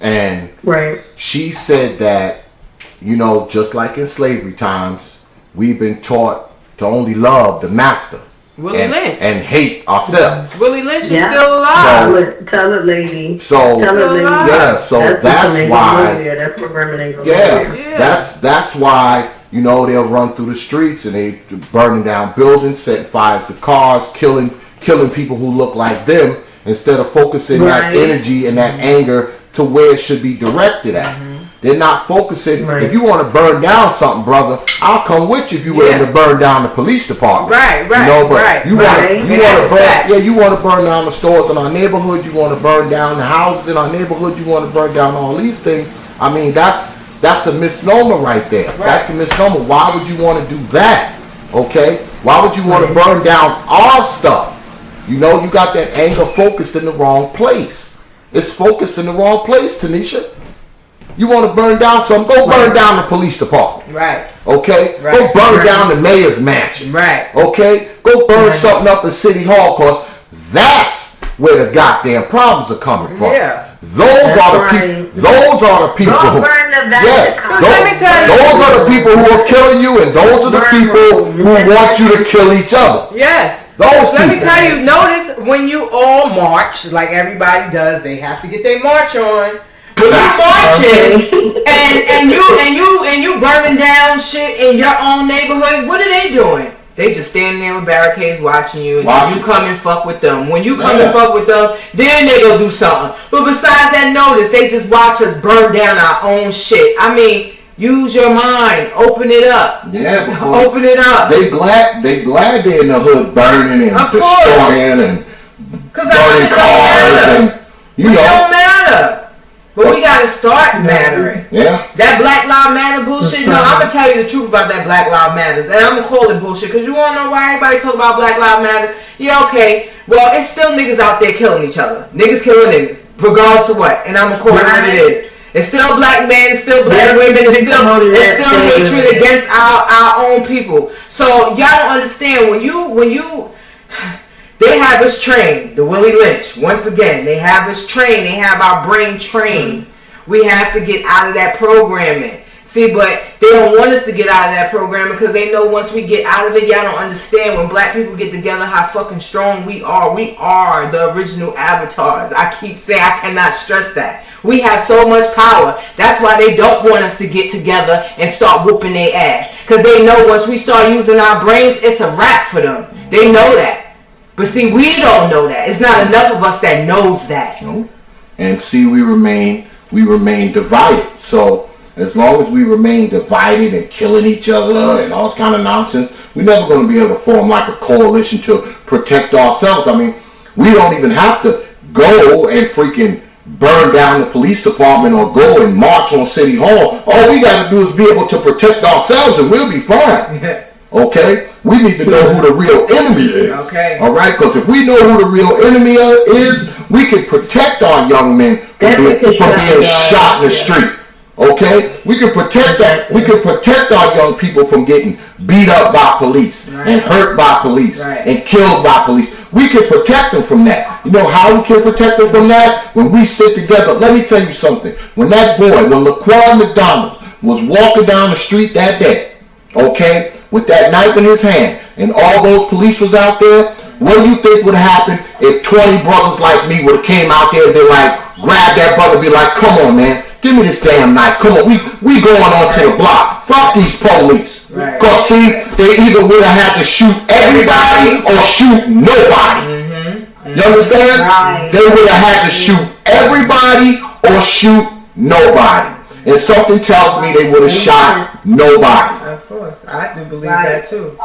And she said that, you know, just like in slavery times, we've been taught to only love the master. Willie Lynch. And hate ourselves. Willie Lynch is still alive. Tell it, lady. So, that's why. That's that's why, you know, they'll run through the streets and they burning down buildings, setting fires to cars, killing people who look like them, instead of focusing that energy and that anger to where it should be directed at. They're not focusing. If you want to burn down something, brother, I'll come with you if you're willing to burn down the police department. You know, but you want to burn down the stores in our neighborhood. You want to burn down the houses in our neighborhood. You want to burn down all these things. I mean, that's a misnomer right there. That's a misnomer. Why would you want to do that? Okay? Why would you want to burn down our stuff? You know, you got that anger focused in the wrong place. It's focused in the wrong place, Tanisha. You want to burn down something? Go burn down the police department. Right. Okay? Right. Go burn down the mayor's mansion. Right. Okay? Go burn something up at City Hall, because that's where the goddamn problems are coming from. Yeah. Those are the people. Those are the people. Don't Who, burn the yes. Let me tell you. Those are the people who are killing you, and those are the people who want you to kill each other. Yes. Those Let me people. tell you, notice when you all march, like everybody does, they have to get their march on. When you marching and you burning down shit in your own neighborhood, what are they doing? They just standing there with barricades watching you, and then you come and fuck with them. When you come and fuck with them, then they go do something. But besides that, notice they just watch us burn down our own shit. I mean, use your mind, open it up. Yeah, open it up. They glad they're in the hood burning and destroying and burning cars and you know. It don't matter. But we gotta start mattering. Yeah. That Black Lives Matter bullshit. No, I'm gonna tell you the truth about that Black Lives Matter, and I'm gonna call it bullshit. Cause you wanna know why everybody talk about Black Lives Matter? Yeah, okay. Well, it's still niggas out there killing each other. Niggas killing niggas, regardless of what. And I'm gonna call it what it is. It's still black men. It's still black women. It's still hatred against our own people. So y'all don't understand when you. They have us trained, the Willie Lynch. Once again, they have us trained. They have our brain trained. We have to get out of that programming. See, but they don't want us to get out of that programming because they know once we get out of it, y'all don't understand when black people get together how fucking strong we are. We are the original avatars. I keep saying, I cannot stress that. We have so much power. That's why they don't want us to get together and start whooping their ass. Because they know once we start using our brains, it's a wrap for them. They know that. But see, we don't know that. It's not enough of us that knows that. No. And see, we remain divided. So as long as we remain divided and killing each other and all this kind of nonsense, we're never going to be able to form like a coalition to protect ourselves. I mean, we don't even have to go and freaking burn down the police department or go and march on City Hall. All we got to do is be able to protect ourselves and we'll be fine. Okay? We need to know who the real enemy is. Okay. All right? Because if we know who the real enemy is, we can protect our young men from being shot in the street. Okay? We can protect that. We can protect our young people from getting beat up by police and hurt by police and killed by police. We can protect them from that. You know how we can protect them from that? When we stick together. Let me tell you something. When that boy, when Laquan Mcdonald was walking down the street that day, okay, with that knife in his hand, and all those police was out there, what do you think would have happened if 20 brothers like me would have came out there and been like, grab that brother and be like, come on, man, give me this damn knife, come on, we going on to the block, fuck these police. Because see, they either would have had to shoot everybody or shoot nobody. You understand? They would have had to shoot everybody or shoot nobody. And something tells me they would have shot nobody. Of course, I do believe that too.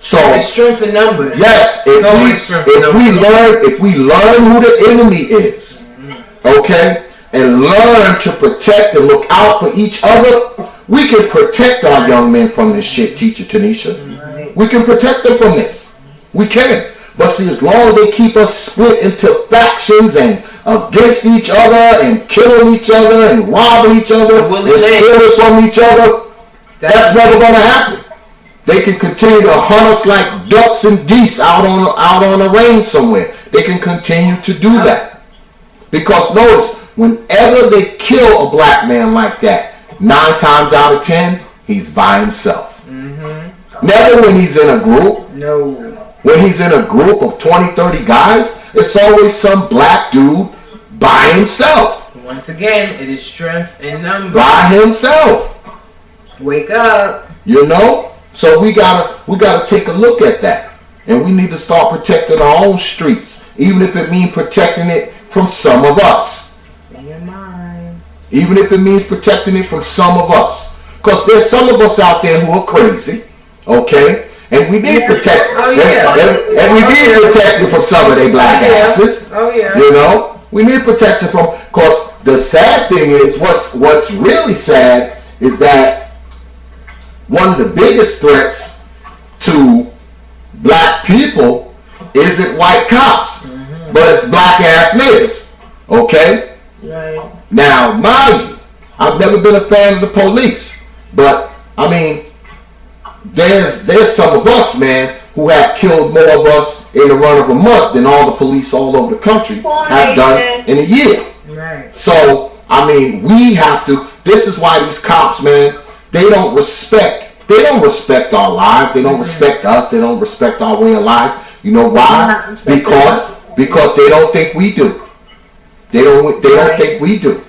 So it's strength in numbers. Yes, if we learn who the enemy is, okay, and learn to protect and look out for each other, we can protect our young men from this shit, Teacher Tanisha. We can protect them from this. We can. But see, as long as they keep us split into factions and against each other and killing each other and robbing each other and stealing from each other, that's never going to happen. They can continue to hunt us like ducks and geese out on a range somewhere. They can continue to do that. Because notice, whenever they kill a black man like that, 9 times out of 10, he's by himself. Never when he's in a group. No. When he's in a group of 20, 30 guys, it's always some black dude by himself. Once again, it is strength in numbers. By himself. Wake up. You know? So we gotta take a look at that. And we need to start protecting our own streets. Even if it means protecting it from some of us. In your mind. Even if it means protecting it from some of us. Because there's some of us out there who are crazy. Okay? And we need protection. Oh, yeah. And we need protection from some of their black asses. Oh, yeah. You know? We need protection from, because the sad thing is, what's really sad is that one of the biggest threats to black people isn't white cops, but it's black ass niggas. Okay? Right. Now, mind you, I've never been a fan of the police, but I mean, there's some of us, man, who have killed more of us in the run of a month than all the police all over the country have done in a year. Right. So, I mean, we have to, this is why these cops, man, they don't respect our lives, they don't respect us, they don't respect our way of life. You know why? Because they don't think we do. They don't think we do.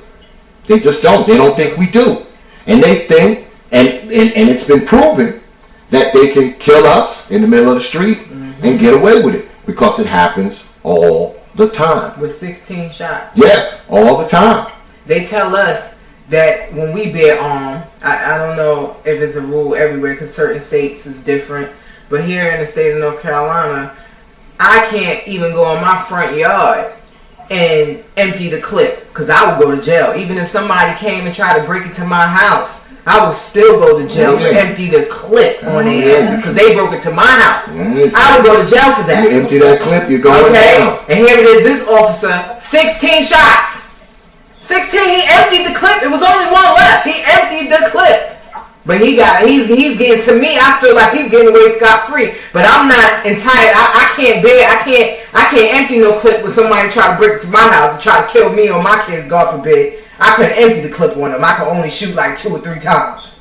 They just don't. They don't think we do. And they think, and it's been proven, that they can kill us in the middle of the street and get away with it because it happens all the time. With 16 shots. Yeah, all the time. They tell us that when we bear arms, I don't know if it's a rule everywhere because certain states is different, but here in the state of North Carolina, I can't even go in my front yard and empty the clip because I would go to jail. Even if somebody came and tried to break into my house, I would still go to jail to empty the clip on their ass because they broke into my house. I would go to jail for that. You empty that clip, you're going down. And here it is, this officer, 16 shots. 16, he emptied the clip. It was only one left. He emptied the clip. But he's getting, to me, I feel like he's getting away scot-free. But I'm not entitled. I can't empty no clip with somebody try to break into my house and try to kill me or my kids, God forbid. I couldn't empty the clip on them. I could only shoot like 2 or 3 times.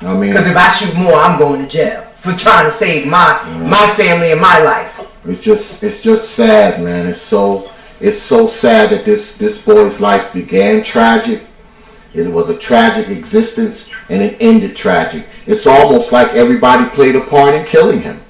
I mean, because if I shoot more, I'm going to jail for trying to save my family and my life. It's just sad, man. It's so sad that this boy's life began tragic. It was a tragic existence, and it ended tragic. It's almost like everybody played a part in killing him.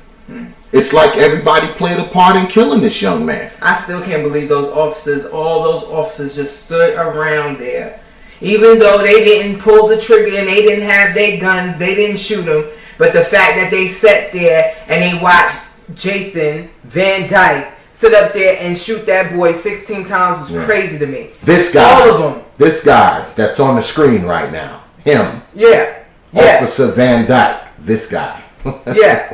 It's like everybody played a part in killing this young man. I still can't believe all those officers just stood around there. Even though they didn't pull the trigger and they didn't have their guns, they didn't shoot him. But the fact that they sat there and they watched Jason Van Dyke sit up there and shoot that boy 16 times was crazy to me. This guy. All of them. This guy that's on the screen right now. Him. Yeah. Officer Van Dyke. This guy. Yeah.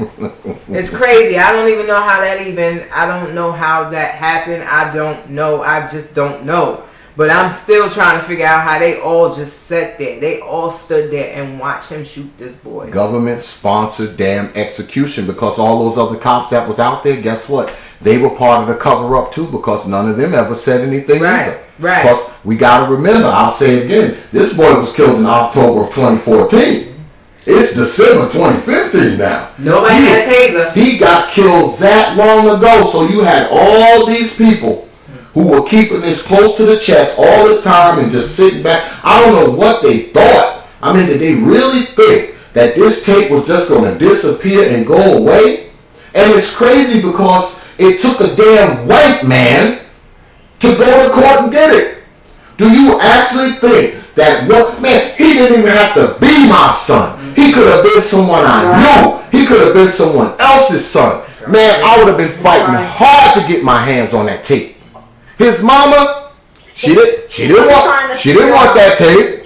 It's crazy. I don't even know how I don't know how that happened. I don't know. I just don't know. But I'm still trying to figure out how they all just sat there. They all stood there and watched him shoot this boy. Government-sponsored damn execution, because all those other cops that was out there, guess what? They were part of the cover-up too, because none of them ever said anything either. Right. Because we got to remember, I'll say it again, this boy was killed in October of 2014. It's December 2015 now. Nobody had a taser. He got killed that long ago, so you had all these people who were keeping this close to the chest all the time and just sitting back. I don't know what they thought. I mean, did they really think that this tape was just going to disappear and go away? And it's crazy because it took a damn white man to go to court and get it. Do you actually think that man, he didn't even have to be my son. He could have been someone I knew. He could have been someone else's son. Man, I would have been fighting hard to get my hands on that tape. His mama, she didn't want that tape.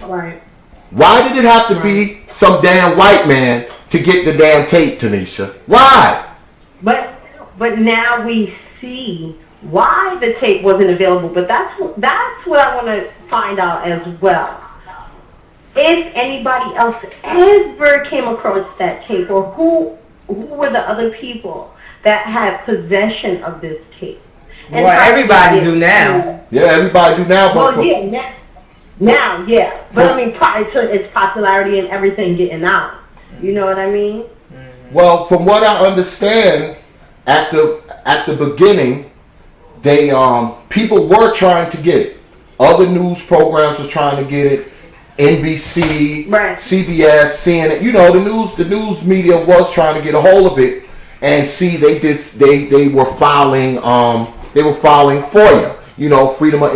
Right. Why did it have to be some damn white man to get the damn tape, Tanisha? Why? But now we see why the tape wasn't available. But that's what I want to find out as well. If anybody else ever came across that tape, or who were the other people that had possession of this tape? And well, everybody do now. Yeah, everybody do now. Well, yeah, now, yeah. But I mean, prior to its popularity and everything getting out. You know what I mean? Well, from what I understand, at the beginning, they people were trying to get it. Other news programs was trying to get it. NBC, right. CBS, CNN. You know, the news media was trying to get a hold of it. And see, they were filing FOIA, you know, Freedom of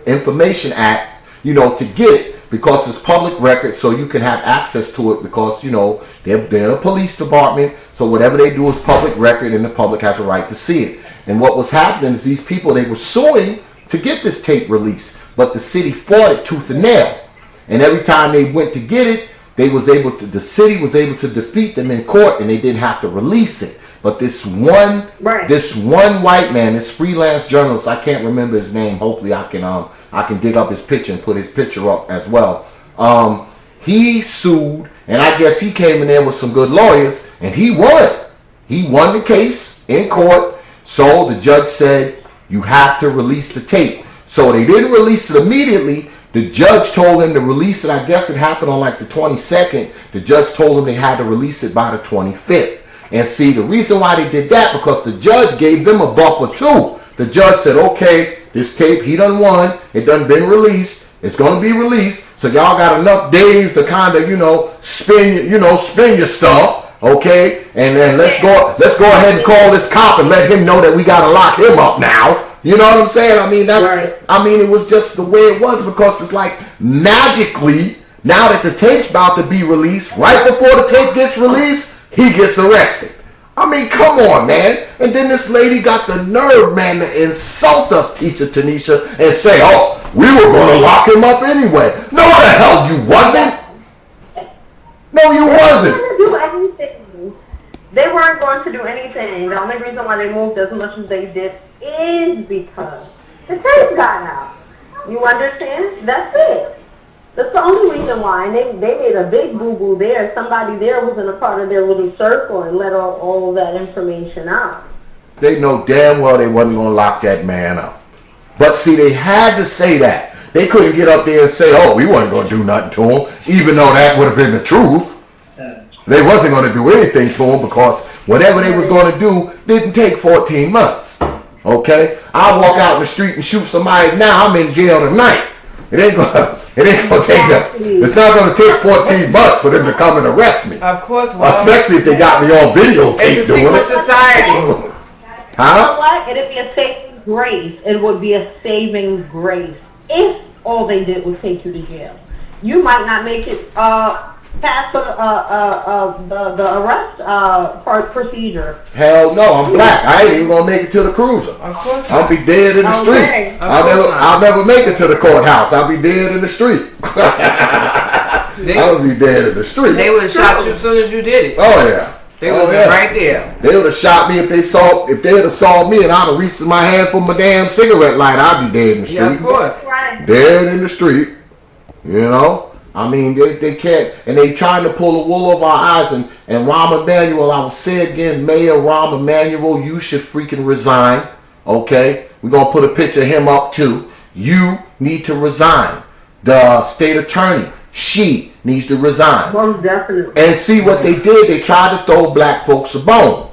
Information Act, you know, to get it, because it's public record, so you can have access to it, because, you know, they're a police department, so whatever they do is public record, and the public has a right to see it. And what was happening is these people, they were suing to get this tape released, but the city fought it tooth and nail. And every time they went to get it, the city was able to defeat them in court, and they didn't have to release it. But this one white man, this freelance journalist, I can't remember his name. Hopefully I can dig up his picture and put his picture up as well. He sued, and I guess he came in there with some good lawyers, and he won. He won the case in court. So the judge said, you have to release the tape. So they didn't release it immediately. The judge told them to release it. I guess it happened on like the 22nd. The judge told them they had to release it by the 25th. And see, the reason why they did that, because the judge gave them a buffer too. The judge said, okay, this tape, he done won. It done been released. It's going to be released. So y'all got enough days to kind of, spin your stuff. Okay? And then let's go ahead and call this cop and let him know that we got to lock him up now. You know what I'm saying? I mean, it was just the way it was, because it's like magically, now that the tape's about to be released, right before the tape gets released, he gets arrested. I mean, come on, man. And then this lady got the nerve, man, to insult us, Teacher Tanisha, and say, oh, we were going to lock him up anyway. No, the hell you wasn't. No, you wasn't. They weren't going to do anything. The only reason why they moved as much as they did is because the tape got out. You understand? That's it. That's the only reason why. And they made a big boo-boo there. Somebody there wasn't a part of their little circle and let all of that information out. They know damn well they wasn't going to lock that man up. But see, they had to say that. They couldn't get up there and say, oh, we wasn't going to do nothing to him, even though that would have been the truth. They wasn't going to do anything to him, because whatever they was going to do didn't take 14 months. Okay? I'll walk out in the street and shoot somebody now, I'm in jail tonight. It ain't gonna take it's not gonna take 14 months for them to come and arrest me. Of course, well, especially if they got me on videotape doing it. Society. Huh? You know what? It'd be a saving grace. It would be a saving grace if all they did was take you to jail. You might not make it past the arrest procedure. Hell no, I'm black. I ain't even gonna make it to the cruiser. Of course I'll be dead in the street. I'll never make it to the courthouse. I'll be dead in the street. I'll be dead in the street. They would have shot you as soon as you did it. Oh yeah. They would have been right there. They would have shot me if they would have saw me, and I'd have reached in my hand for my damn cigarette lighter. I'd be dead in the street. Yeah, of course. Right. Dead in the street. You know? I mean, they can't, and they trying to pull the wool over our eyes. And Rahm Emanuel, I will say again, Mayor Rahm Emanuel, you should freaking resign. Okay? We're going to put a picture of him up too. You need to resign. The state attorney, she needs to resign. Most definitely. And see what they did, they tried to throw black folks a bone.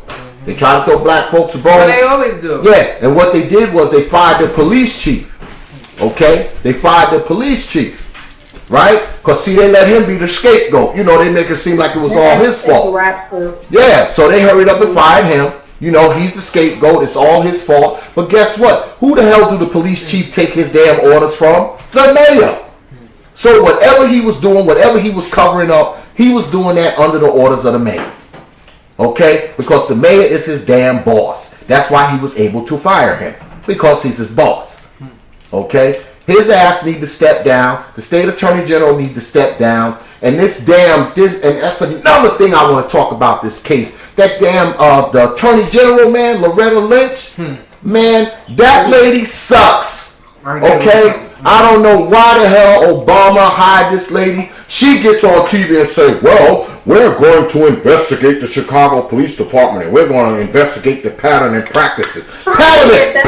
They tried to throw black folks a bone. Well, they always do. Yeah, and what they did was they fired the police chief. Okay? They fired the police chief. Right? Because, see, they let him be the scapegoat. You know, they make it seem like it was all his fault. Yeah, so they hurried up and fired him. You know, he's the scapegoat. It's all his fault. But guess what? Who the hell do the police chief take his damn orders from? The mayor. So whatever he was doing, whatever he was covering up, he was doing that under the orders of the mayor. Okay? Because the mayor is his damn boss. That's why he was able to fire him. Because he's his boss. Okay? His ass need to step down. The state attorney general need to step down. And and that's another thing I want to talk about this case. That damn, the attorney general, man, Loretta Lynch, man, that lady sucks. Okay? I don't know why the hell Obama hired this lady. She gets on TV and says, well, we're going to investigate the Chicago Police Department, and we're going to investigate the pattern and practices. Pattern and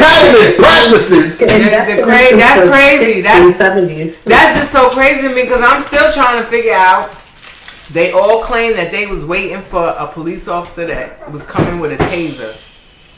practices? That's crazy. That's just so crazy to me, because I'm still trying to figure out. They all claim that they was waiting for a police officer that was coming with a taser.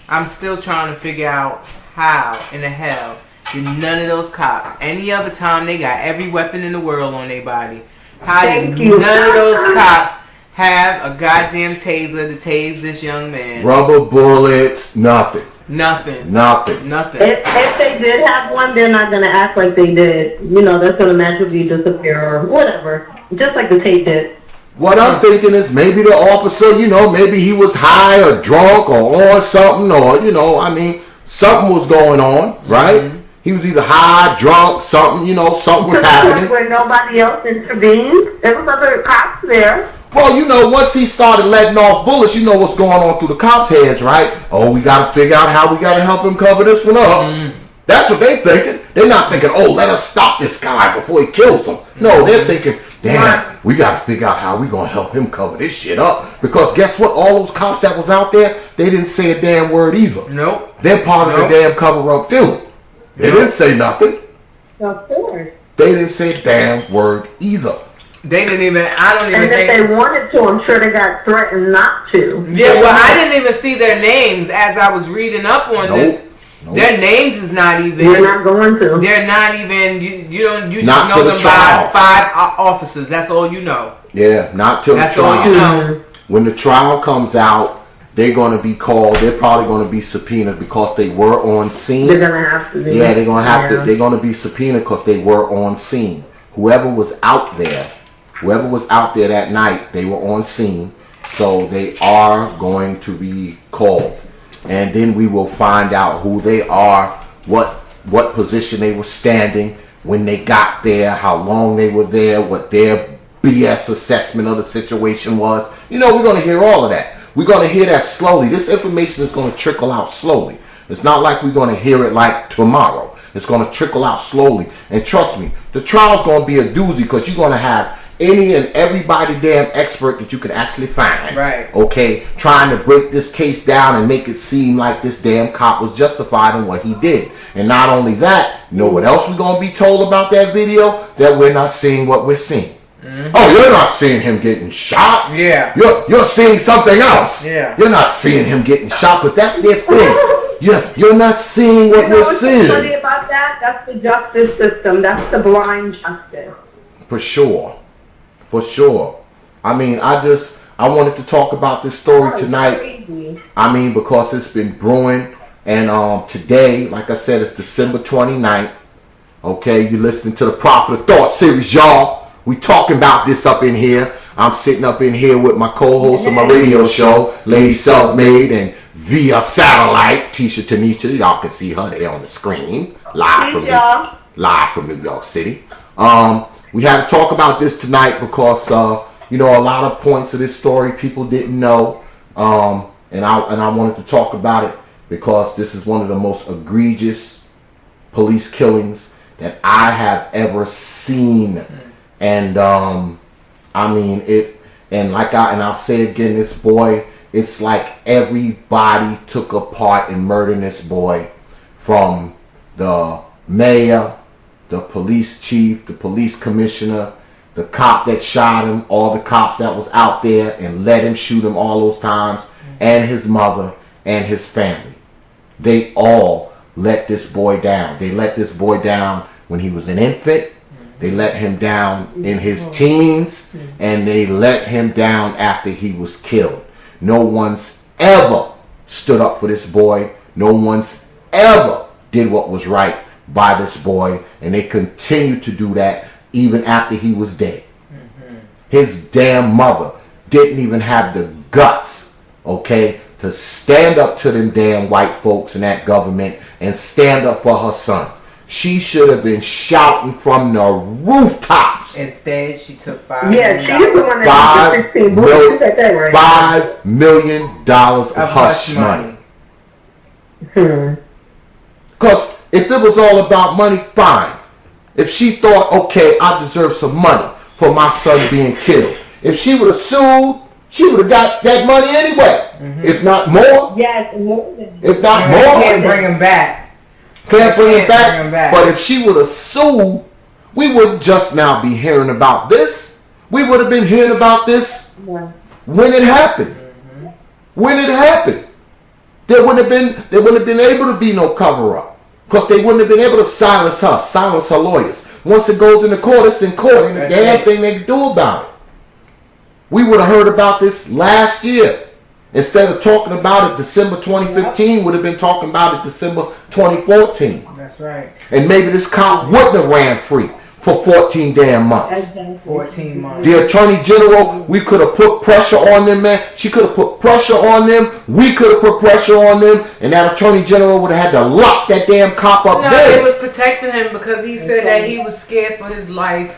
I'm still trying to figure out how in the hell did none of those cops, any other time they got every weapon in the world on their body, how did none of those cops have a goddamn taser to tase this young man? Rubber bullets, nothing. Nothing. If they did have one, they're not going to act like they did. You know, that's going to magically disappear or whatever. Just like the tape did. What I'm thinking is maybe the officer, you know, maybe he was high or drunk or on something, or, you know, I mean, something was going on, right? He was either high, drunk, something, something was happening. Where nobody else intervened. There was other cops there. Well, once he started letting off bullets, you know what's going on through the cops' heads, right? Oh, we got to figure out how we got to help him cover this one up. That's what they thinking. They're not thinking, oh, let us stop this guy before he kills him. No, they're thinking, damn, we got to figure out how we going to help him cover this shit up. Because guess what? All those cops that was out there, they didn't say a damn word either. Nope. They're part of the damn cover-up too. They didn't say nothing. Of course. They didn't say a damn word either. They didn't even, I don't even think. And if they wanted to, I'm sure they got threatened not to. Yeah, well, I didn't even see their names as I was reading up on this. Nope. Their names is not even. They're not going to. They're not even, you just not know them trial. by 5 officers. That's all you know. Yeah, not till That's the trial. all you know. When the trial comes out, they're going to be called. They're probably going to be subpoenaed because they were on scene. They're going to have to be. Yeah, they're going to have to. They're going to be subpoenaed because they were on scene. Whoever was out there that night, they were on scene. So they are going to be called. And then we will find out who they are, what position they were standing when they got there, how long they were there, what their BS assessment of the situation was. We're going to hear all of that. We're going to hear that slowly. This information is going to trickle out slowly. It's not like we're going to hear it like tomorrow. It's going to trickle out slowly. And trust me, the trial's going to be a doozy because you're going to have any and everybody damn expert that you can actually find. Right. Okay, trying to break this case down and make it seem like this damn cop was justified in what he did. And not only that, you know what else we're going to be told about that video? That we're not seeing what we're seeing. Oh, you're not seeing him getting shot. Yeah. You're seeing something else. Yeah. You're not seeing him getting shot because that's their thing. You're not seeing what you're seeing. What's funny about that? That's the justice system. That's the blind justice. For sure. I mean, I wanted to talk about this story tonight. Crazy. I mean, because it's been brewing. And today, like I said, it's December 29th. Okay, you're listening to the Proper Thought series, y'all. We talking about this up in here. I'm sitting up in here with my co-host of my radio show, Lady Self-Made, and via satellite, Tisha Tanisha. Y'all can see her there on the screen, live from New York City. We had to talk about this tonight because a lot of points of this story people didn't know, and I wanted to talk about it because this is one of the most egregious police killings that I have ever seen. And I mean it, and I'll say again, this boy, it's like everybody took a part in murdering this boy, from the mayor, the police chief, the police commissioner, the cop that shot him, all the cops that was out there and let him shoot him all those times, and his mother and his family. They all let this boy down. They let this boy down when he was an infant. They let him down in his teens, and they let him down after he was killed. No one's ever stood up for this boy. No one's ever did what was right by this boy, and they continue to do that even after he was dead. His damn mother didn't even have the guts, to stand up to them damn white folks in that government and stand up for her son. She should have been shouting from the rooftops. Instead, she took $5 million. Yeah, she's the one that took 16 bullets. $5 million of hush money. Because if it was all about money, fine. If she thought, okay, I deserve some money for my son being killed. If she would have sued, she would have got that money anyway. If not more. Yes, more than. If not more. Can't bring him back. Can't bring it back. But if she would have sued, we wouldn't just now be hearing about this. We would have been hearing about this when it happened. When it happened. There wouldn't have been able to be no cover-up. Because they wouldn't have been able to silence her lawyers. Once it goes into court, it's in court. And the damn thing they can do about it. We would have heard about this last year. Instead of talking about it December 2015, would have been talking about it December 2014. That's right. And maybe this cop wouldn't have ran free for 14 damn months. 14 months. The Attorney General, we could have put pressure on them, man. She could have put pressure on them. We could have put pressure on them. And that Attorney General would have had to lock that damn cop up there. It was protecting him because he said that he was scared for his life.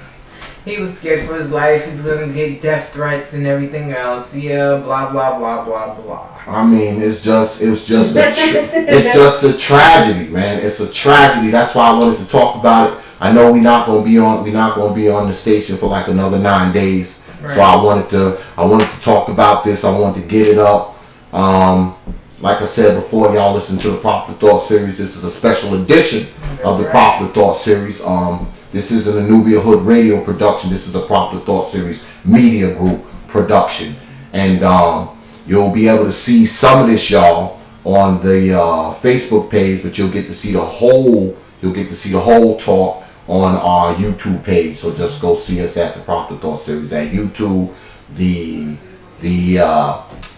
He was scared for his life. He's gonna get death threats and everything else. Yeah, blah blah blah blah blah. I mean, it's just a tragedy, man. It's a tragedy. That's why I wanted to talk about it. I know we're not gonna be on the station for like another 9 days. Right. So I wanted to talk about this. I wanted to get it up. Like I said before, y'all listen to the Popular Thought series. This is a special edition of the Popular Thought series. This isn't a Nubia Hood radio production. This is a Popular Thought series media group production. And you'll be able to see some of this, y'all, on the Facebook page, but you'll get to see the whole talk on our YouTube page. So just go see us at the Popular Thought series at YouTube. The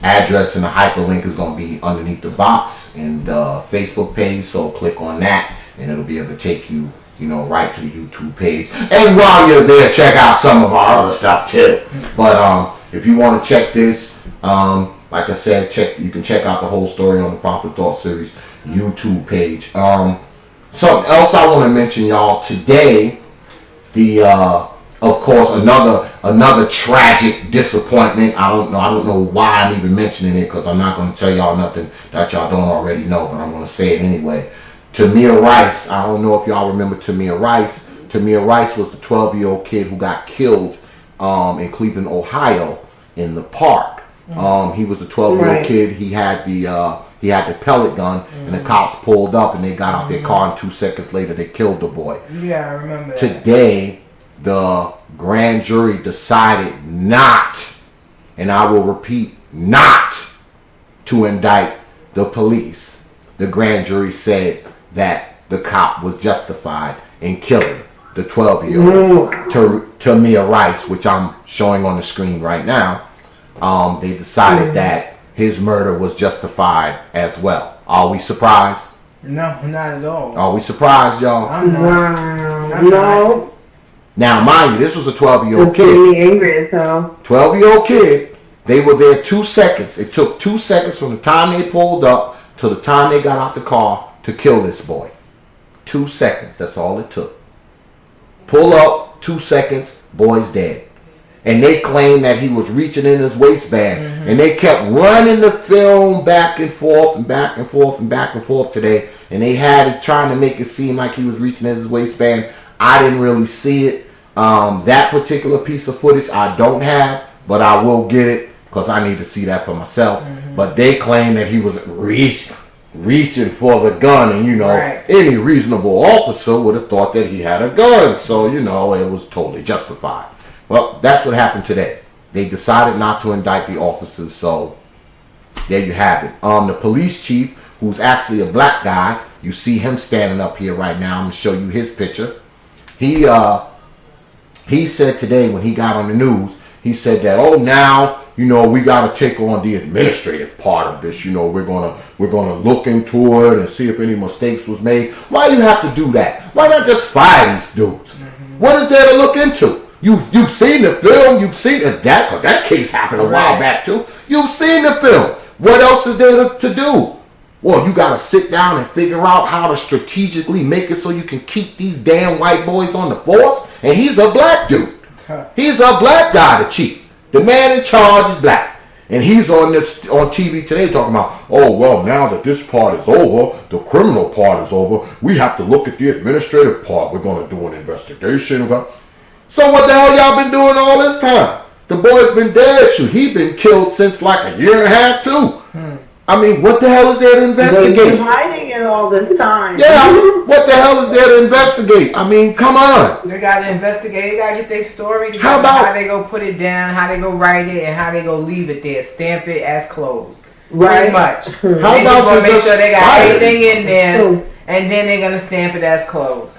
address and the hyperlink is going to be underneath the box in the Facebook page. So click on that, and it'll be able to take you, right to the YouTube page. And while you're there, check out some of our other stuff too. But if you want to check this, like I said, you can check out the whole story on the Popular Thought series YouTube page. Something else I want to mention, y'all. Today, of course, another tragic disappointment. I don't know why I'm even mentioning it, because I'm not going to tell y'all nothing that y'all don't already know, but I'm going to say it anyway. Tamir Rice, I don't know if y'all remember Tamir Rice. Tamir Rice was the 12-year-old kid who got killed in Cleveland, Ohio, in the park. He was a 12-year-old kid. He had the pellet gun, and the cops pulled up, and they got out their car, and 2 seconds later they killed the boy. Yeah, I remember that. Today, the grand jury decided not, and I will repeat, not to indict the police. The grand jury said that the cop was justified in killing the 12-year-old Tamir Rice, which I'm showing on the screen right now. They decided that his murder was justified as well. Are we surprised? No, not at all. Are we surprised, y'all? I'm not. No. Now, mind you, this was a 12-year-old kid. Me angry as hell. 12-year-old kid. They were there 2 seconds. It took 2 seconds from the time they pulled up to the time they got out the car to kill this boy. 2 seconds. That's all it took. Pull up, 2 seconds, boy's dead. And they claimed that he was reaching in his waistband. And they kept running the film back and forth and back and forth and back and forth today. And they had it trying to make it seem like he was reaching in his waistband. I didn't really see it. That particular piece of footage I don't have, but I will get it because I need to see that for myself. But they claim that he was reaching for the gun, and any reasonable officer would have thought that he had a gun. So, it was totally justified. Well, that's what happened today. They decided not to indict the officers, so there you have it. The police chief, who's actually a black guy, you see him standing up here right now. I'm going to show you his picture. He said today when he got on the news, he said that, now, we got to take on the administrative part of this. We're gonna look into it and see if any mistakes was made. Why do you have to do that? Why not just fire these dudes? What is there to look into? You've seen the film. You've seen that case happened a while back too. You've seen the film. What else is there to do? Well, you got to sit down and figure out how to strategically make it so you can keep these damn white boys on the force. And he's a black dude. He's a black guy, the chief. The man in charge is black. And he's on TV today talking about, now that this part is over, the criminal part is over, we have to look at the administrative part. We're going to do an investigation. So what the hell y'all been doing all this time? The boy's been dead. He's been killed since like a year and a half too. I mean, what the hell is there to investigate? They've been hiding it all this time. Yeah, what the hell is there to investigate? I mean, come on. They got to investigate. They got to get their story. How they go put it down, how they go write it, and how they go leave it there. Stamp it as closed. Right. Pretty much. How they about just going to make sure they got everything in there, True. and then they're going to stamp it as closed.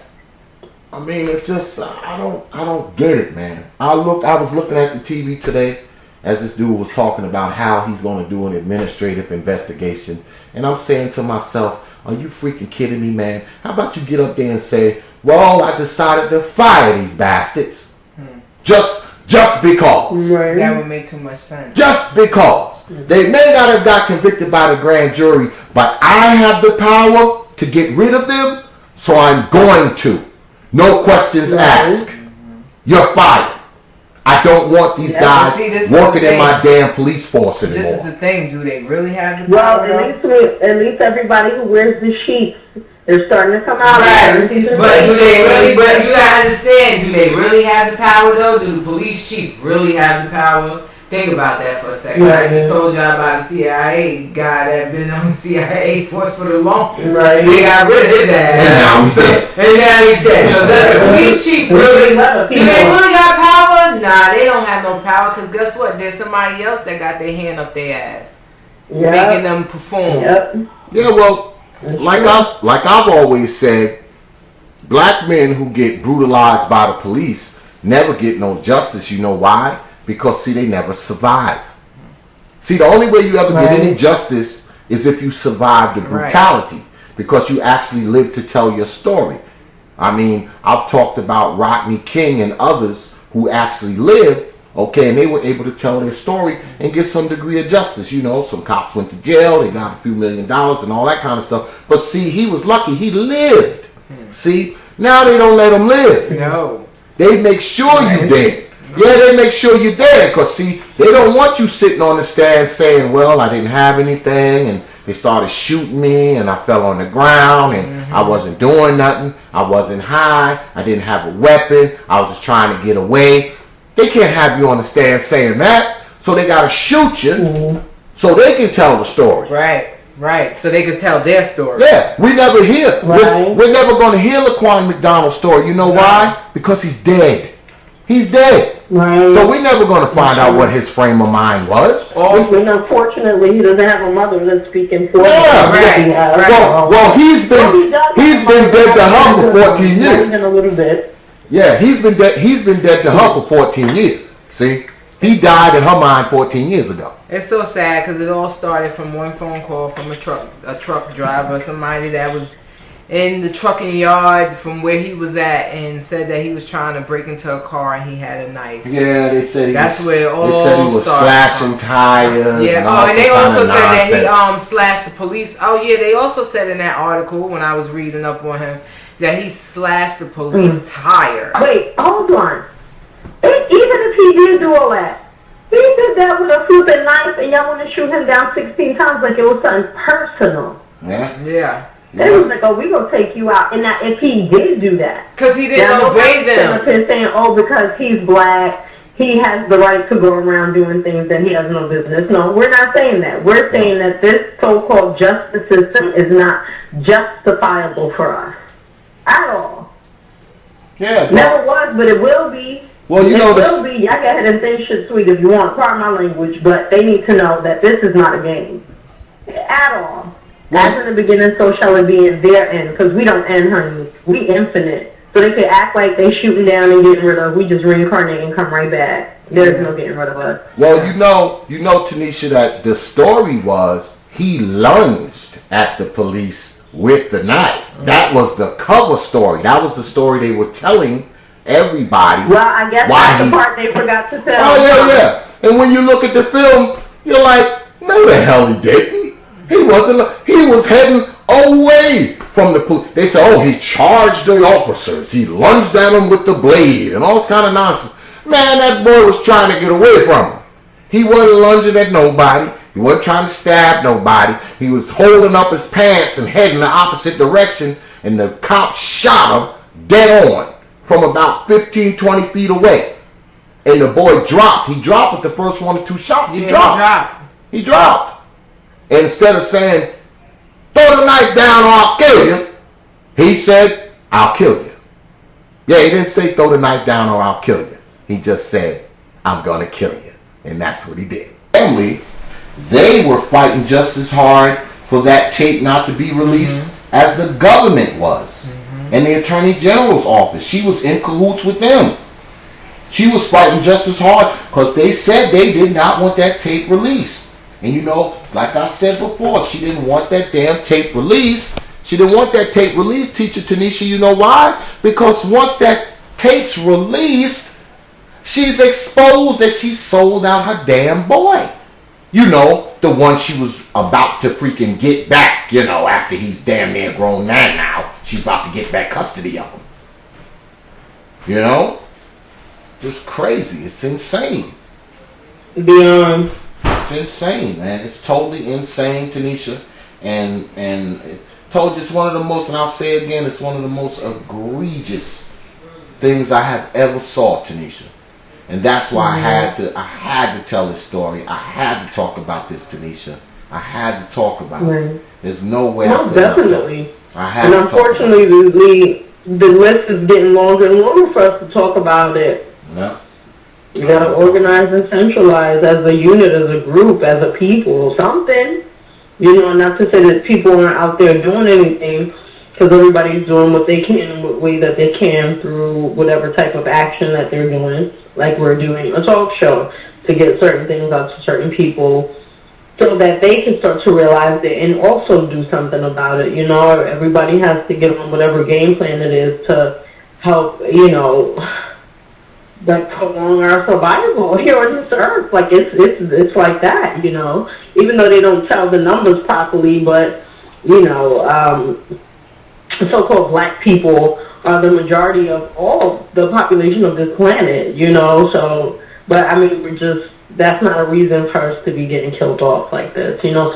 I mean, it's just, I don't get it, man. I was looking at the TV today as this dude was talking about how he's going to do an administrative investigation. And I'm saying to myself, are you freaking kidding me, man? How about you get up there and say, well, I decided to fire these bastards. Just because. Right. That would make too much sense. Just because. They may not have got convicted by the grand jury, but I have the power to get rid of them. So I'm going to. No questions asked. You're fired. I don't want these guys working in my damn police force anymore. This is the thing. Do they really have the Well, power? at least everybody who wears the sheets, they're starting to come out. Right. But do they really? But you gotta understand. Do they really have the power though? Do the police chief really have the power? Think about that for a second. Right. I just told y'all about the CIA guy that been on the CIA force for the longest. Right. They got rid of his ass. And now he's dead. And now he's dead. So does the police chief really? Do they really got power? Nah, they don't have no power. Cause guess what? There's somebody else that got their hand up their ass, making them perform. Yep. Yeah, well, like I've always said, black men who get brutalized by the police never get no justice. You know why? Because, see, they never survive. See, the only way you ever get any justice is if you survive the brutality. Because you actually live to tell your story. I mean, I've talked about Rodney King and others who actually lived, okay, and they were able to tell their story and get some degree of justice. You know, some cops went to jail, they got a few $1 million and all that kind of stuff. But, see, he was lucky. He lived. See, now they don't let him live. No. They make sure you dead. Yeah, they make sure you're dead, because, see, they don't want you sitting on the stand saying, well, I didn't have anything, and they started shooting me, and I fell on the ground, and I wasn't doing nothing, I wasn't high, I didn't have a weapon, I was just trying to get away. They can't have you on the stand saying that, so they got to shoot you so they can tell the story. Right. So they can tell their story. Yeah, we never hear. Right. We're never going to hear Laquan Mcdonald's story. You know why? Because he's dead. He's dead. Right. So we're never going to find out what his frame of mind was. And unfortunately, he doesn't have a mother that's speaking for him. Yeah, well, he's been dead to her for 14 years. Even a little bit. Yeah, he's been dead to her for 14 years. See, he died in her mind 14 years ago. It's so sad because it all started from one phone call from a truck driver, somebody that was in the trucking yard from where he was at, and said that he was trying to break into a car and he had a knife. Yeah, they said he where it all they said he was slashing tires. Yeah, and they also said that he slashed the police. Oh yeah, they also said in that article when I was reading up on him that he slashed the police tire. Wait, hold on. Even if he did do all that, he did that with a flipping knife, and y'all want to shoot him down 16 times like it was something personal. Yeah. They was like, oh, we gonna take you out. And now, if he did do that, because he didn't obey them, saying, oh, because he's black, he has the right to go around doing things that he has no business. No, we're not saying that. We're saying that this so-called justice system is not justifiable for us at all. Yeah. Never was, but it will be. Well, you know, it will be. Y'all go ahead and think shit sweet if you want. Pardon my language, but they need to know that this is not a game at all. As in the beginning, so shall it be in their end, because we don't end, honey. We infinite. So they could act like they shooting down and getting rid of. We just reincarnate and come right back. There's no getting rid of us. Well, you know, Tanisha, that the story was he lunged at the police with the knife. That was the cover story. That was the story they were telling everybody. Well, I guess that's the part they forgot to tell. Oh, yeah. And when you look at the film, you're like, no, the hell he didn't. He was heading away from the police. They said, oh, he charged the officers. He lunged at them with the blade and all this kind of nonsense. Man, that boy was trying to get away from him. He wasn't lunging at nobody. He wasn't trying to stab nobody. He was holding up his pants and heading the opposite direction, and the cop shot him dead on from about 15, 20 feet away. And the boy dropped. He dropped with the first 1 or 2 shots. He dropped. And instead of saying, throw the knife down or I'll kill you, he said, I'll kill you. Yeah, he didn't say throw the knife down or I'll kill you. He just said, I'm going to kill you. And that's what he did. Family, they were fighting just as hard for that tape not to be released as the government was. And the Attorney General's office. She was in cahoots with them. She was fighting just as hard because they said they did not want that tape released. And you know, like I said before, she didn't want that damn tape released. She didn't want that tape released, Teacher Tanisha. You know why? Because once that tape's released, she's exposed that she sold out her damn boy. You know, the one she was about to freaking get back, you know, after he's damn near grown man now. she's about to get back custody of him. You know? It's crazy. It's insane. Beyond. It's insane, man. It's totally insane, Tanisha. And told you it's one of the most, and I'll say it again, it's one of the most egregious things I have ever saw, Tanisha. And that's why I had to tell this story. I had to talk about this, Tanisha. I had to talk about it. There's no way I could. Definitely. I had and to unfortunately, the list is getting longer and longer for us to talk about it. Yeah. You got to organize and centralize as a unit, as a group, as a people, something. You know, not to say that people aren't out there doing anything, because everybody's doing what they can in the way that they can through whatever type of action that they're doing. Like we're doing a talk show to get certain things out to certain people so that they can start to realize it and also do something about it. You know, everybody has to get on whatever game plan it is to help, you know, like prolong our survival here on this earth. Like it's like that, you know. Even though they don't tell the numbers properly, but you know, so-called black people are the majority of all the population of this planet, you know. So, but I mean, that's not a reason for us to be getting killed off like this. You know,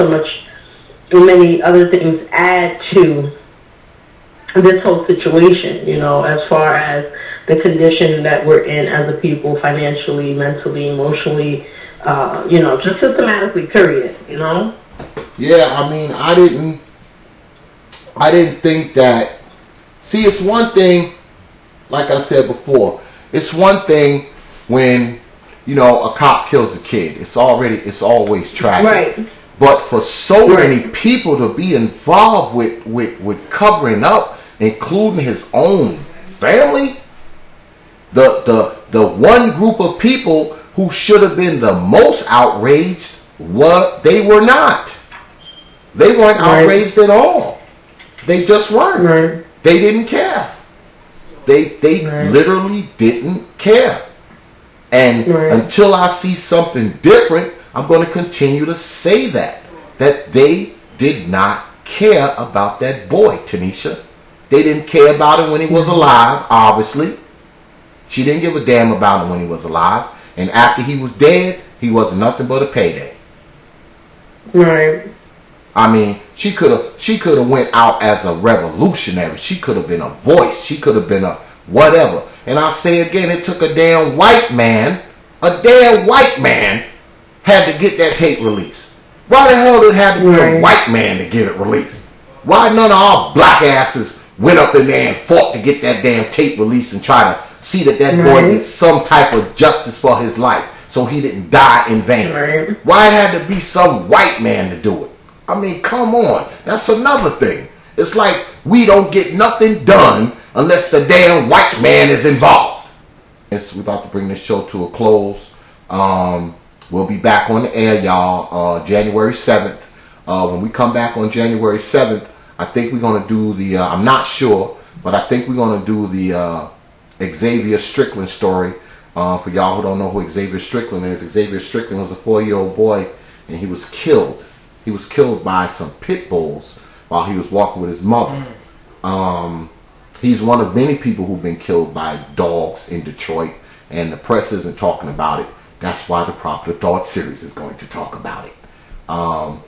many other things add to this whole situation, you know, as far as the condition that we're in as a people, financially, mentally, emotionally, you know, just systematically, period, you know? Yeah, I mean, I didn't think that, see, it's one thing, like I said before, it's one thing when, you know, a cop kills a kid. It's always tragic. Right. But for so many people to be involved with covering up, including his own family, the one group of people who should have been the most outraged, they were not. They weren't outraged at all. They just weren't. Right. They didn't care. They literally didn't care. And until I see something different, I'm going to continue to say that they did not care about that boy, Tanisha. They didn't care about him when he was alive, obviously. She didn't give a damn about him when he was alive. And after he was dead, he wasn't nothing but a payday. Right. I mean, she could have went out as a revolutionary. She could have been a voice. She could have been a whatever. And I'll say again, it took a damn white man had to get that tape released. Why the hell did it have to be a white man to get it released? Why none of our black asses went up in there and fought to get that damn tape released and try to see that boy gets some type of justice for his life so he didn't die in vain? Why it had to be some white man to do it? I mean, come on. That's another thing. It's like we don't get nothing done unless the damn white man is involved. We're about to bring this show to a close. We'll be back on the air, y'all, January 7th. When we come back on January 7th, I think we're going to do the, I'm not sure, but I think we're going to do the Xavier Strickland story. For y'all who don't know who Xavier Strickland is, Xavier Strickland was a 4-year-old boy, and he was killed. He was killed by some pit bulls while he was walking with his mother. He's one of many people who've been killed by dogs in Detroit, and the press isn't talking about it. That's why the Proper Thought series is going to talk about it.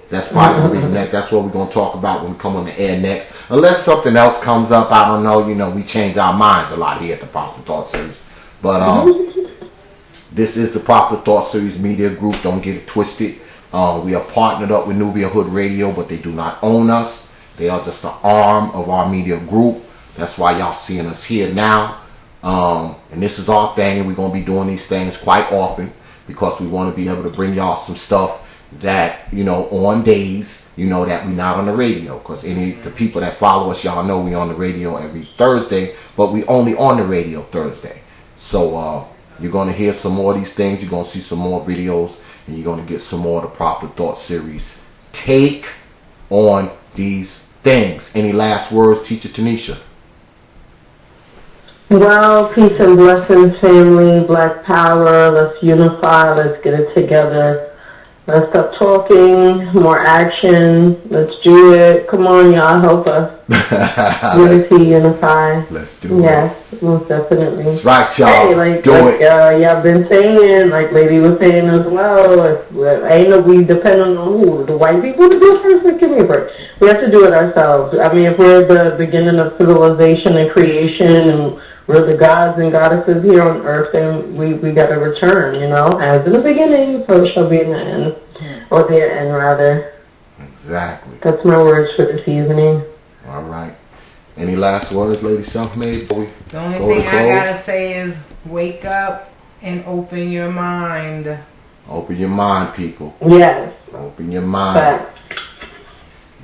That's probably the reason that's what we're going to talk about when we come on the air next. Unless something else comes up, I don't know. You know, we change our minds a lot here at the Proper Thought series. But this is the Proper Thought series media group. Don't get it twisted. We are partnered up with Nubia Hood Radio, but they do not own us. They are just an arm of our media group. That's why y'all seeing us here now. And this is our thing, and we're going to be doing these things quite often because we want to be able to bring y'all some stuff that, you know, on days, you know, that we're not on the radio. Because the people that follow us, y'all know we on the radio every Thursday, but we only on the radio Thursday. So you're going to hear some more of these things. You're going to see some more videos, and you're going to get some more of the Proper Thought series. Take on these things. Any last words, Teacher Tanisha? Well, peace and blessings, family, black power. Let's unify. Let's get it together. Let's stop talking, more action. Let's do it. Come on, y'all, help us. Unity, unify. Let's do it. Yes, most definitely. That's right, y'all. Hey, like it. Y'all been saying, like Lady was saying as well, ain't no we depending on who? The white people to do first? Like, give me a break. We have to do it ourselves. I mean, if we're the beginning of civilization and creation and we're the gods and goddesses here on earth, and we got to return, you know, as in the beginning, so it shall be in the end, or the end, rather. Exactly. That's my words for this evening. All right. Any last words, Lady Selfmade? The only thing I gotta say is wake up and open your mind. Open your mind, people. Yes. Open your mind. Fact.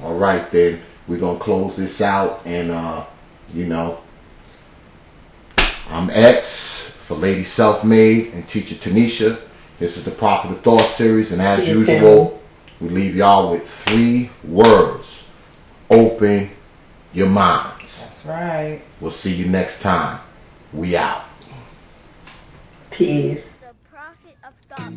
All right, then. We're going to close this out, and, you know, I'm X for Lady Selfmade and Teacher Tanisha. This is the Prophet of Thought series, and as usual, we leave y'all with 3 words. Open your minds. That's right. We'll see you next time. We out. Peace. The Prophet of Thought.